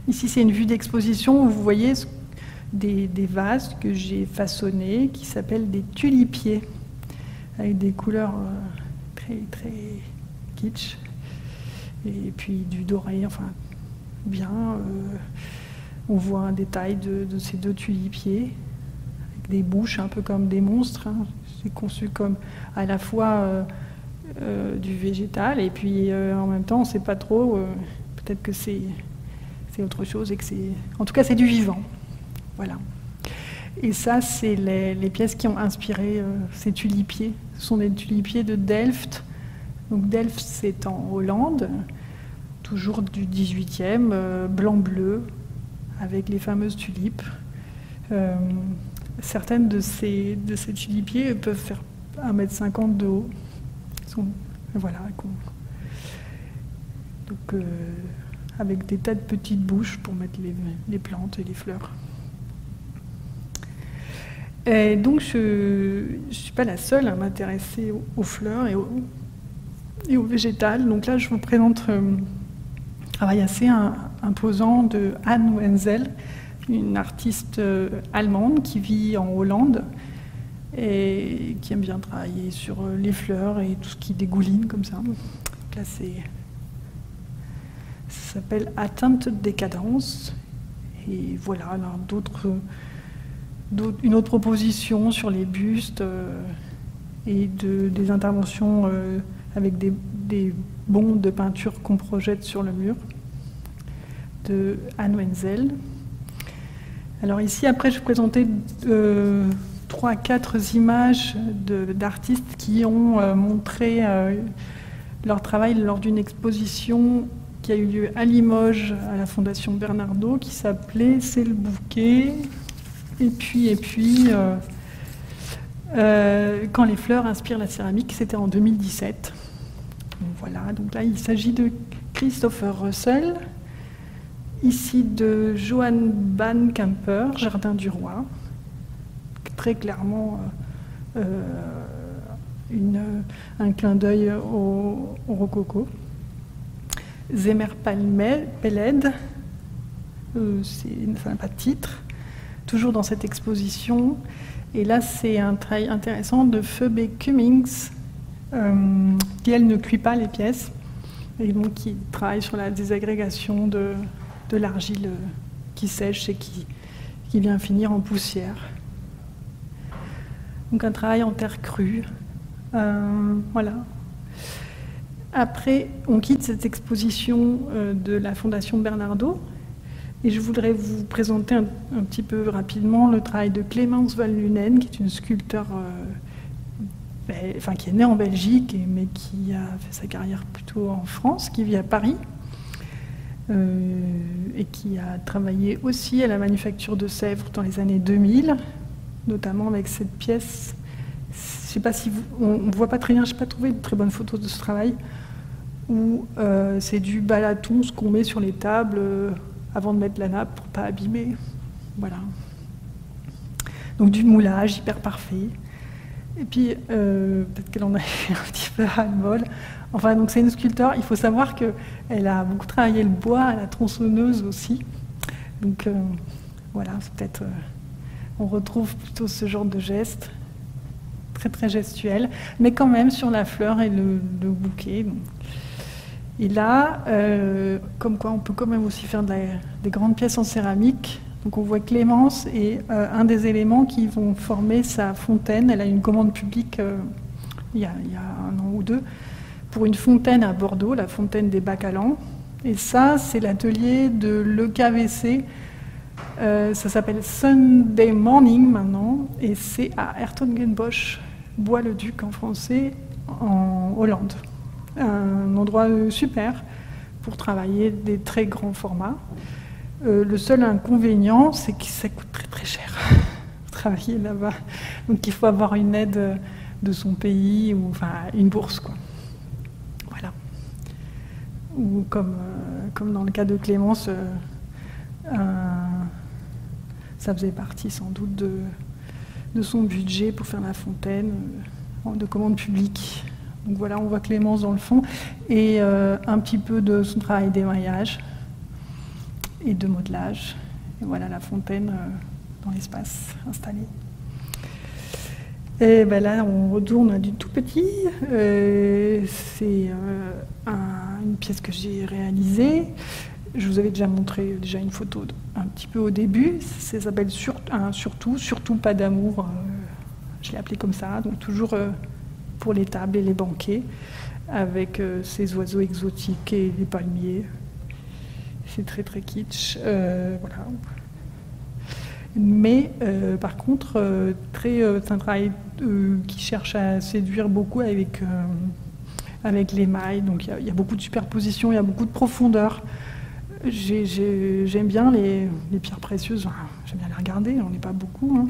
Ici, c'est une vue d'exposition où vous voyez des vases que j'ai façonnés qui s'appellent des tulipiers, avec des couleurs très kitsch, et puis du doré, enfin bien. On voit un détail de ces deux tulipiers, avec des bouches un peu comme des monstres. Hein. C'est conçu comme à la fois du végétal, et puis en même temps, on ne sait pas trop, peut-être que c'est autre chose, et que en tout cas, c'est du vivant. Voilà. Et ça, c'est les pièces qui ont inspiré ces tulipiers. Ce sont des tulipiers de Delft. Donc Delft, c'est en Hollande, toujours du 18e, blanc-bleu, avec les fameuses tulipes. Certaines de ces tulipiers peuvent faire 1,50 m de haut. Voilà. Donc, avec des tas de petites bouches pour mettre les plantes et les fleurs. Et donc, je ne suis pas la seule à m'intéresser aux fleurs et au végétal. Donc là, je vous présente un travail assez imposant de Anne Wenzel, une artiste allemande qui vit en Hollande et qui aime bien travailler sur les fleurs et tout ce qui dégouline comme ça. Donc là, ça s'appelle Attempted Décadence. Et voilà, alors une autre proposition sur les bustes et des interventions avec des bonds de peinture qu'on projette sur le mur de Anne Wenzel. Alors ici, après, je vais présenter 3 à 4 images d'artistes qui ont montré leur travail lors d'une exposition qui a eu lieu à Limoges, à la Fondation Bernardaud, qui s'appelait « C'est le bouquet ». Et puis quand les fleurs inspirent la céramique, c'était en 2017. Donc voilà, donc là, il s'agit de Christopher Russell, ici de Johan Van Kemper, Jardin du Roi, très clairement un clin d'œil au rococo. Zemer Peled, ça n'a pas de titre, toujours dans cette exposition. Et là, c'est un travail intéressant de Phoebe Cummings, qui, elle, ne cuit pas les pièces, et donc qui travaille sur la désagrégation de l'argile qui sèche et qui vient finir en poussière. Donc un travail en terre crue. Voilà. Après, on quitte cette exposition de la Fondation Bernardaud, et je voudrais vous présenter un petit peu rapidement le travail de Clémence Van Lunen, qui est une sculpteure qui est née en Belgique, mais qui a fait sa carrière plutôt en France, qui vit à Paris, et qui a travaillé aussi à la manufacture de Sèvres dans les années 2000, notamment avec cette pièce. Je ne sais pas si on ne voit pas très bien, je n'ai pas trouvé de très bonnes photos de ce travail, où c'est du balaton, ce qu'on met sur les tables avant de mettre la nappe pour ne pas abîmer. Voilà. Donc du moulage hyper parfait. Et puis, peut-être qu'elle en a fait un petit peu ras-le-bol. Enfin, donc c'est une sculpteur. Il faut savoir qu'elle a beaucoup travaillé le bois à la tronçonneuse aussi. Donc, voilà, c'est peut-être... on retrouve plutôt ce genre de geste très très gestuelle, mais quand même sur la fleur et le bouquet. Et là, comme quoi on peut quand même aussi faire des grandes pièces en céramique. Donc on voit Clémence et un des éléments qui vont former sa fontaine. Elle a une commande publique il y a 1 an ou 2 pour une fontaine à Bordeaux, la fontaine des Bacalans. Et ça, c'est l'atelier de l'EKVC. Ça s'appelle Sunday Morning maintenant, et c'est à Hertogenbosch, Bois-le-Duc en français, en Hollande. Un endroit super pour travailler des très grands formats. Le seul inconvénient, c'est que ça coûte très très cher travailler là-bas. Donc il faut avoir une aide de son pays, ou enfin une bourse, quoi. Voilà. Ou comme dans le cas de Clémence, ça faisait partie sans doute de son budget pour faire la fontaine de commande publique. Donc voilà, on voit Clémence dans le fond, et un petit peu de son travail d'émaillage et de modelage. Et voilà la fontaine dans l'espace installé. Et ben là, on retourne à du tout petit. C'est une pièce que j'ai réalisée. Je vous avais déjà montré une photo un petit peu au début. Ça s'appelle Surtout pas d'amour. Je l'ai appelé comme ça. Donc toujours pour les tables et les banquets, avec ces oiseaux exotiques et les palmiers. C'est très très kitsch. Voilà. Mais par contre, c'est un travail qui cherche à séduire beaucoup avec l'émail. Donc il y a beaucoup de superposition, il y a beaucoup de profondeur. J'aime bien les pierres précieuses, j'aime bien les regarder, on n'est pas beaucoup, hein,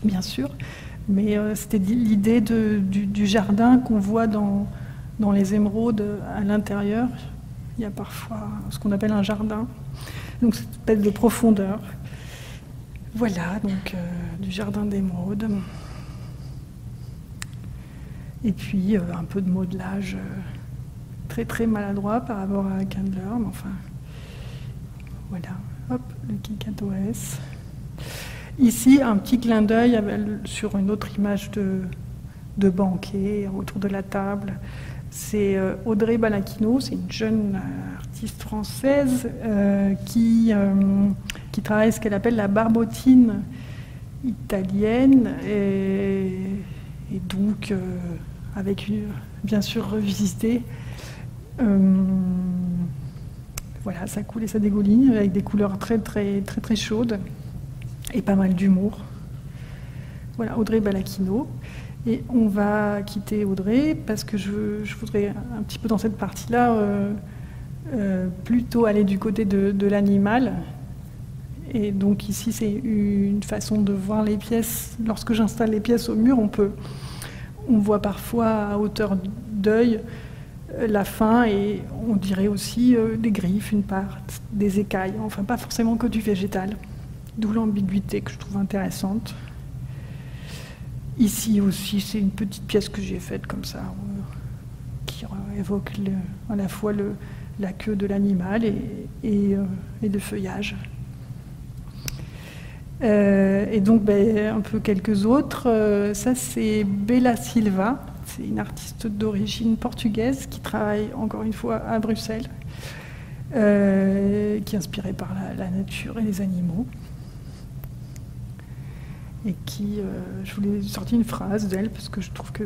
bien sûr. Mais c'était l'idée du jardin qu'on voit dans les émeraudes à l'intérieur. Il y a parfois ce qu'on appelle un jardin, donc cette espèce de profondeur. Voilà, donc du jardin d'émeraude. Et puis un peu de modelage très très maladroit par rapport à Candler, mais enfin, voilà, hop, le Kikato S. Ici, un petit clin d'œil sur une autre image de banquet autour de la table. C'est Audrey Balaquino, c'est une jeune artiste française qui travaille ce qu'elle appelle la barbotine italienne, et donc avec bien sûr revisité. Voilà, ça coule et ça dégouline avec des couleurs très très très très chaudes et pas mal d'humour. Voilà, Audrey Balaquino. Et on va quitter Audrey parce que je voudrais un petit peu dans cette partie-là plutôt aller du côté de l'animal. Et donc ici, c'est une façon de voir les pièces. Lorsque j'installe les pièces au mur, on voit parfois à hauteur d'œil la fin, et on dirait aussi des griffes, une part, des écailles, enfin pas forcément que du végétal. D'où l'ambiguïté que je trouve intéressante. Ici aussi, c'est une petite pièce que j'ai faite comme ça, qui évoque à la fois la queue de l'animal et le feuillage. Et donc, un peu quelques autres. Ça, c'est Bela Silva. C'est une artiste d'origine portugaise qui travaille, encore une fois, à Bruxelles, qui est inspirée par la nature et les animaux. Et qui, je voulais sortir une phrase d'elle, parce que je trouve que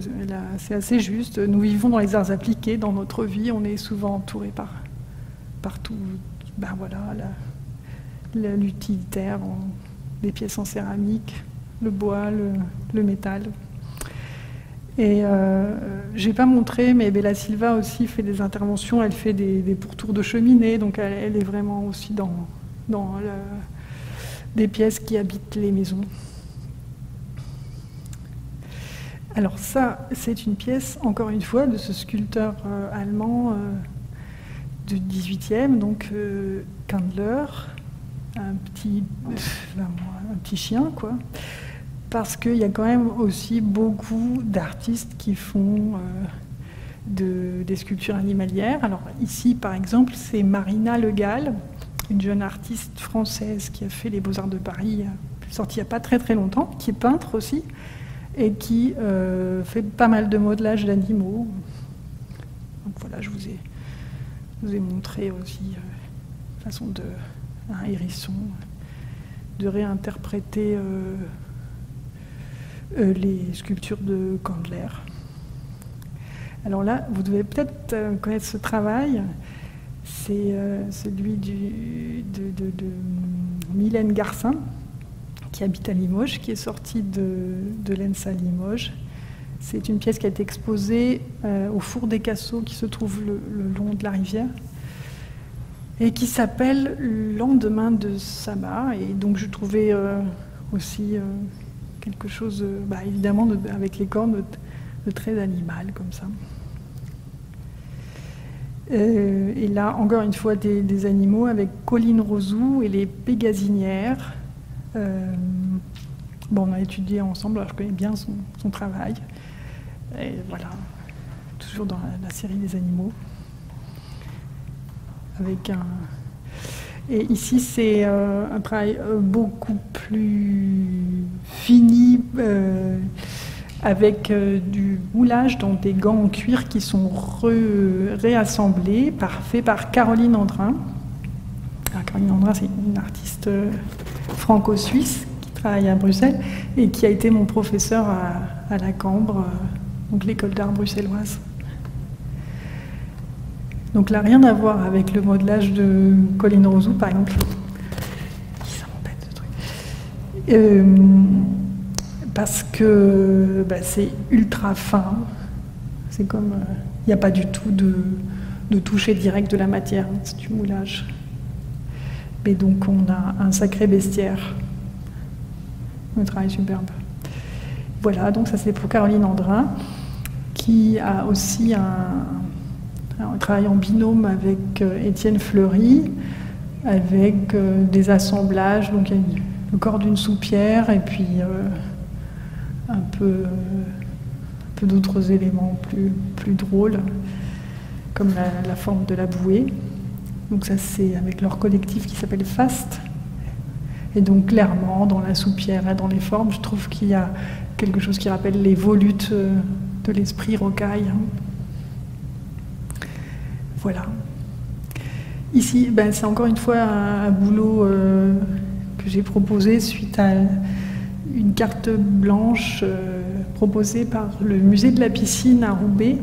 c'est assez juste. Nous vivons dans les arts appliqués, dans notre vie, on est souvent entouré par tout, voilà, l'utilitaire, des pièces en céramique, le bois, le métal. Et je n'ai pas montré, mais Bela Silva aussi fait des interventions, elle fait des pourtours de cheminée, donc elle est vraiment aussi dans des pièces qui habitent les maisons. Alors ça, c'est une pièce, encore une fois, de ce sculpteur allemand du XVIIIe, donc Candler, un petit chien, quoi. Parce qu'il y a quand même aussi beaucoup d'artistes qui font des sculptures animalières. Alors ici, par exemple, c'est Marina Le Gall, une jeune artiste française qui a fait les Beaux-Arts de Paris, sortie il n'y a pas très très longtemps, qui est peintre aussi, et qui fait pas mal de modelage d'animaux. Donc voilà, je vous ai montré aussi façon de un hérisson, de réinterpréter les sculptures de Candler. Alors là, vous devez peut-être connaître ce travail. C'est celui de Mylène Garcin, qui habite à Limoges, qui est sortie de l'ENSA Limoges. C'est une pièce qui a été exposée au Four des Cassots, qui se trouve le long de la rivière, et qui s'appelle Lendemain de sabbat. Et donc je trouvais aussi quelque chose, évidemment, avec les cornes, de très animal, comme ça. Et là, encore une fois, des animaux avec Colline Rosou et les Pégasinières. On a étudié ensemble, alors je connais bien son travail. Et voilà, toujours dans la série des animaux. Et ici, c'est un travail beaucoup plus fini, avec du moulage dans des gants en cuir qui sont réassemblés, fait par Caroline Andrin. Alors, Caroline Andrin, c'est une artiste franco-suisse qui travaille à Bruxelles et qui a été mon professeur à la Cambre, donc l'école d'art bruxelloise. Donc là, rien à voir avec le modelage de Colline Rosou, par exemple. Ça m'embête, ce truc. Parce que c'est ultra fin. C'est comme... Il n'y a pas du tout de toucher direct de la matière, hein, c'est du moulage. Mais donc on a un sacré bestiaire. Un travail superbe. Voilà, donc ça c'est pour Caroline Andrin, qui a aussi un travail en binôme avec Étienne Fleury, avec des assemblages. Donc il y a le corps d'une soupière et puis un peu d'autres éléments plus drôles, comme la forme de la bouée. Donc ça, c'est avec leur collectif qui s'appelle FAST. Et donc clairement, dans la soupière et dans les formes, je trouve qu'il y a quelque chose qui rappelle les volutes de l'esprit rocaille. Voilà. Ici, c'est encore une fois un boulot que j'ai proposé suite à une carte blanche proposée par le musée de la piscine à Roubaix.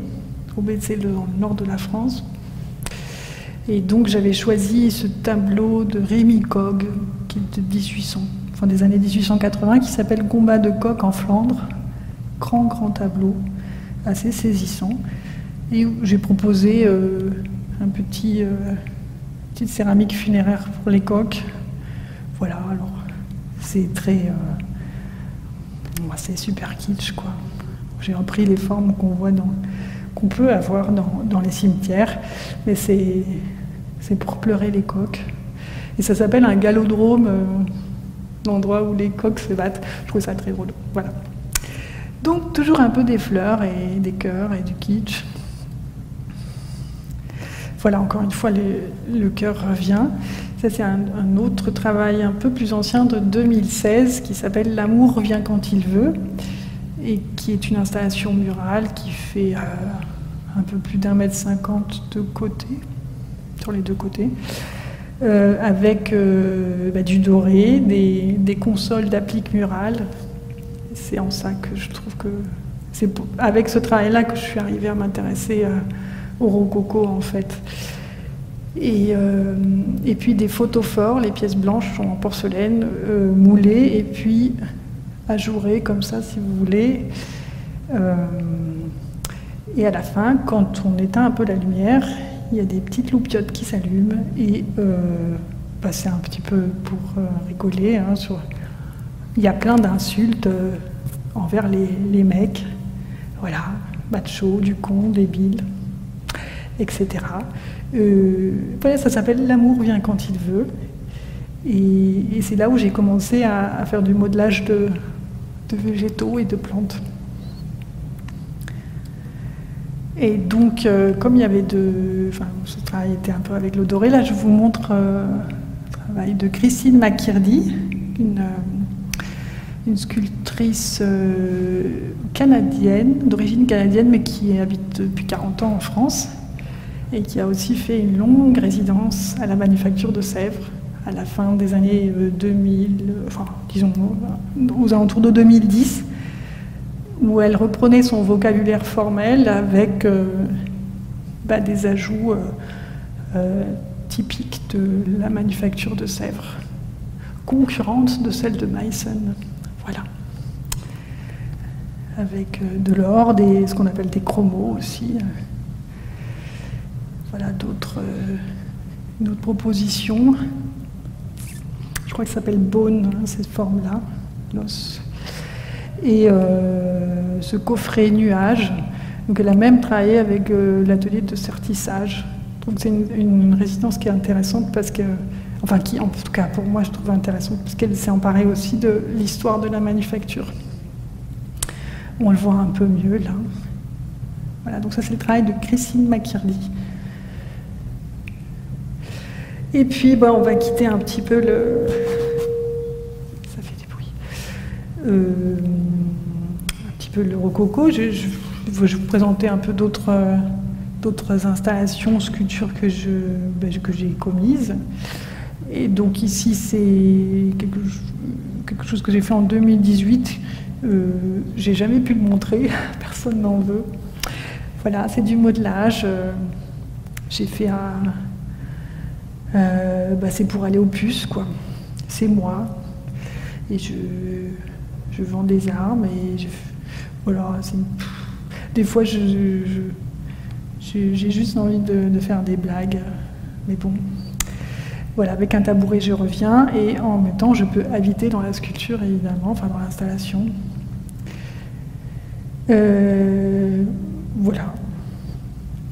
Roubaix, c'est dans le nord de la France. Et donc j'avais choisi ce tableau de Rémy Cogue, qui est des années 1880, qui s'appelle Combat de coq en Flandre. Grand tableau, assez saisissant. Et j'ai proposé une petite céramique funéraire pour les coqs. Voilà, alors c'est c'est super kitsch, quoi. J'ai repris les formes qu'on peut avoir dans les cimetières, mais c'est pour pleurer les coqs. Et ça s'appelle un galodrome, l'endroit où les coqs se battent. Je trouve ça très drôle. Voilà. Donc toujours un peu des fleurs et des cœurs et du kitsch. Voilà, encore une fois, le cœur revient. Ça, c'est un autre travail un peu plus ancien de 2016 qui s'appelle « L'amour vient quand il veut » et qui est une installation murale qui fait un peu plus d'1,50 m de côté, sur les deux côtés, avec du doré, des consoles d'applique murale. C'est en ça que je trouve que c'est avec ce travail-là que je suis arrivée à m'intéresser au rococo, en fait. Et puis des photophores, les pièces blanches sont en porcelaine, moulées et puis ajourées comme ça, si vous voulez. Et à la fin, quand on éteint un peu la lumière, il y a des petites loupiottes qui s'allument et c'est un petit peu pour rigoler. Hein, il y a plein d'insultes envers les mecs. Voilà, macho, du con, débile, etc. Voilà, ça s'appelle « L'amour vient quand il veut ». Et c'est là où j'ai commencé à faire du modelage de végétaux et de plantes. Et donc, comme il y avait ce travail était un peu avec le doré, là je vous montre un travail de Christine McKirdy, une sculptrice sculptrice canadienne, d'origine canadienne, mais qui habite depuis 40 ans en France, et qui a aussi fait une longue résidence à la Manufacture de Sèvres, à la fin des années 2000, enfin, disons, aux alentours de 2010, où elle reprenait son vocabulaire formel avec des ajouts typiques de la Manufacture de Sèvres, concurrente de celle de Meissen. Voilà. Avec de l'or, ce qu'on appelle des chromos aussi. Voilà, une autre proposition. Je crois que ça s'appelle Bone, cette forme-là, l'os. Et ce coffret nuage, donc elle a même travaillé avec l'atelier de sertissage. Donc c'est une résidence qui est intéressante parce que, enfin qui en tout cas pour moi je trouve intéressante parce qu'elle s'est emparée aussi de l'histoire de la manufacture. On le voit un peu mieux là. Voilà, donc ça c'est le travail de Christine McKirdy. Et puis on va quitter un petit peu le... Ça fait des bruits. Un petit peu le rococo. Je vais vous présenter un peu d'autres installations, sculptures que j'ai commises. Et donc ici c'est quelque chose que j'ai fait en 2018. J'ai jamais pu le montrer, personne n'en veut. Voilà, c'est du modelage. J'ai fait c'est pour aller aux puces, quoi. C'est moi. Et je vends des armes et voilà, des fois j'ai juste envie de faire des blagues, mais bon. Voilà, avec un tabouret je reviens et en même temps je peux habiter dans la sculpture évidemment, enfin dans l'installation. Voilà.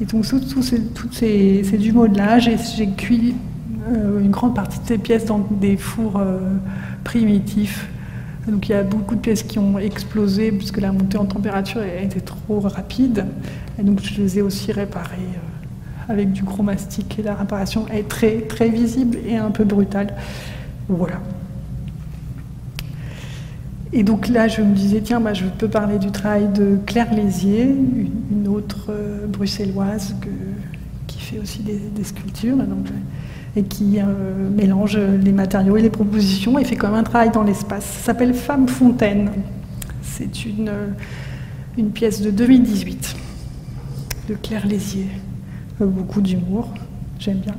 Et donc c'est du modelage et j'ai cuit une grande partie de ces pièces dans des fours primitifs. Donc il y a beaucoup de pièces qui ont explosé puisque la montée en température a été trop rapide. Et donc je les ai aussi réparées avec du gros mastic. Et la réparation est très, très visible et un peu brutale. Voilà. Et donc là, je me disais, tiens, je peux parler du travail de Claire Lézier, une autre bruxelloise qui fait aussi des sculptures. Donc, et qui mélange les matériaux et les propositions et fait quand même un travail dans l'espace. Ça s'appelle Femme Fontaine. C'est une pièce de 2018 de Claire Lézier. Beaucoup d'humour, j'aime bien.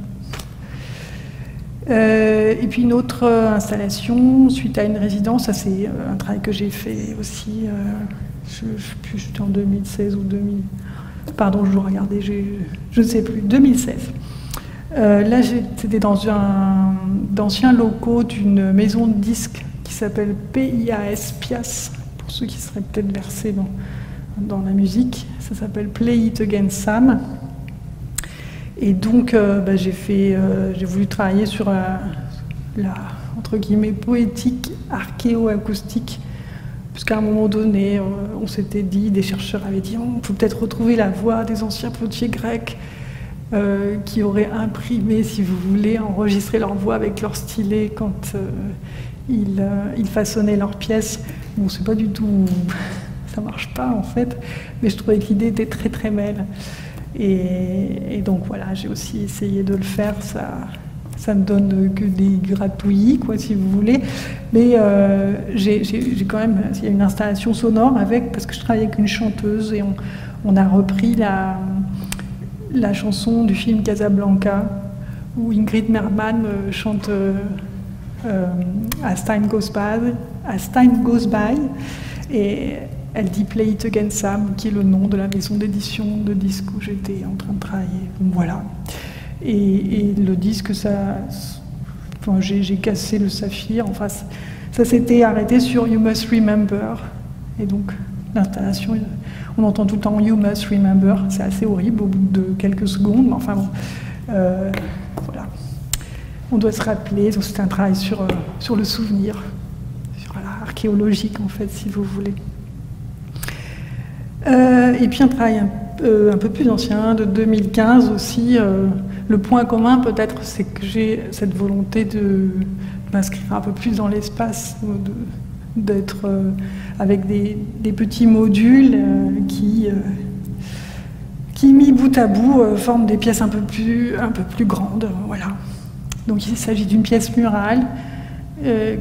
Et puis une autre installation suite à une résidence, ça c'est un travail que j'ai fait aussi, je ne sais plus, c'était en 2016 ou 2000. Pardon, je dois regarder, je ne sais plus, 2016. Là, c'était dans d'anciens locaux d'une maison de disques qui s'appelle PIAS, pour ceux qui seraient peut-être versés dans la musique. Ça s'appelle Play It Again Sam. Et donc, j'ai voulu travailler sur la, entre guillemets, poétique archéo-acoustique, puisqu'à un moment donné, on s'était dit, des chercheurs avaient dit, on peut peut-être retrouver la voix des anciens potiers grecs, qui auraient imprimé, si vous voulez, enregistré leur voix avec leur stylet quand ils façonnaient leurs pièces. Bon, c'est pas du tout... ça marche pas, en fait, mais je trouvais que l'idée était très, très belle. Et donc, voilà, j'ai aussi essayé de le faire. Ça ne donne que des gratouillis, quoi, si vous voulez. Mais j'ai quand même... Il y a une installation sonore parce que je travaille avec une chanteuse et on a repris la chanson du film Casablanca, où Ingrid Bergman chante As Time Goes By, et elle dit Play It Again Sam, qui est le nom de la maison d'édition de disques où j'étais en train de travailler. Donc voilà. Et le disque, j'ai cassé le saphir. Enfin, ça s'était arrêté sur You Must Remember. Et donc, l'installation, on entend tout le temps You Must Remember. C'est assez horrible au bout de quelques secondes. Mais enfin bon, voilà. On doit se rappeler. Donc, c'est un travail sur le souvenir, sur l'archéologique, en fait, si vous voulez. Et puis un travail un peu plus ancien, de 2015 aussi. Le point commun, peut-être, c'est que j'ai cette volonté de m'inscrire un peu plus dans l'espace, d'être avec des petits modules qui mis bout à bout, forment des pièces un peu plus grandes. Voilà. Donc il s'agit d'une pièce murale, c'est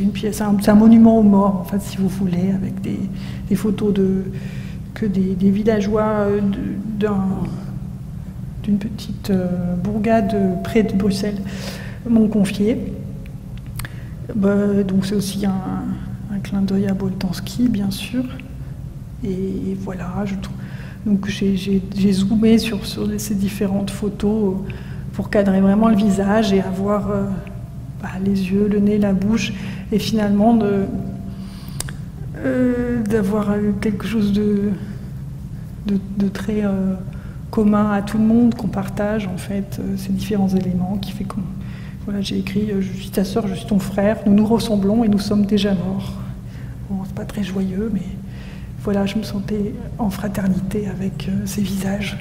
une pièce, c'est un monument aux morts, en fait, si vous voulez, avec des photos des villageois d'une petite bourgade près de Bruxelles m'ont confié. Donc c'est aussi un clin d'œil à Boltanski, bien sûr. Et voilà, donc j'ai zoomé sur ces différentes photos pour cadrer vraiment le visage et avoir les yeux, le nez, la bouche, et finalement d'avoir quelque chose de très commun à tout le monde, qu'on partage en fait ces différents éléments, qui fait que voilà, j'ai écrit « Je suis ta sœur, je suis ton frère, nous nous ressemblons et nous sommes déjà morts ». Bon, c'est pas très joyeux, mais voilà, je me sentais en fraternité avec ces visages.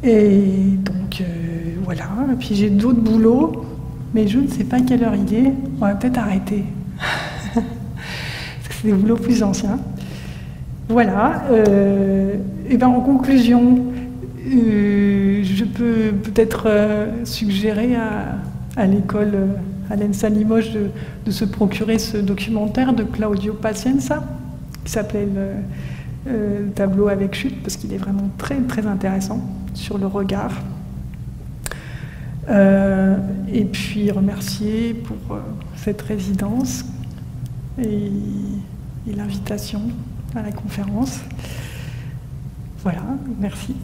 Et donc voilà, et puis j'ai d'autres boulots, mais je ne sais pas quelle heure il est, on va peut-être arrêter. Parce que c'est des boulots plus anciens. Voilà, et ben en conclusion, je peux peut-être suggérer à l'école, à l'ENSA Limoges, de se procurer ce documentaire de Claudio Pacienza, qui s'appelait le Tableau avec chute, parce qu'il est vraiment très, très intéressant sur le regard. Et puis remercier pour cette résidence et l'invitation à la conférence. Voilà, merci.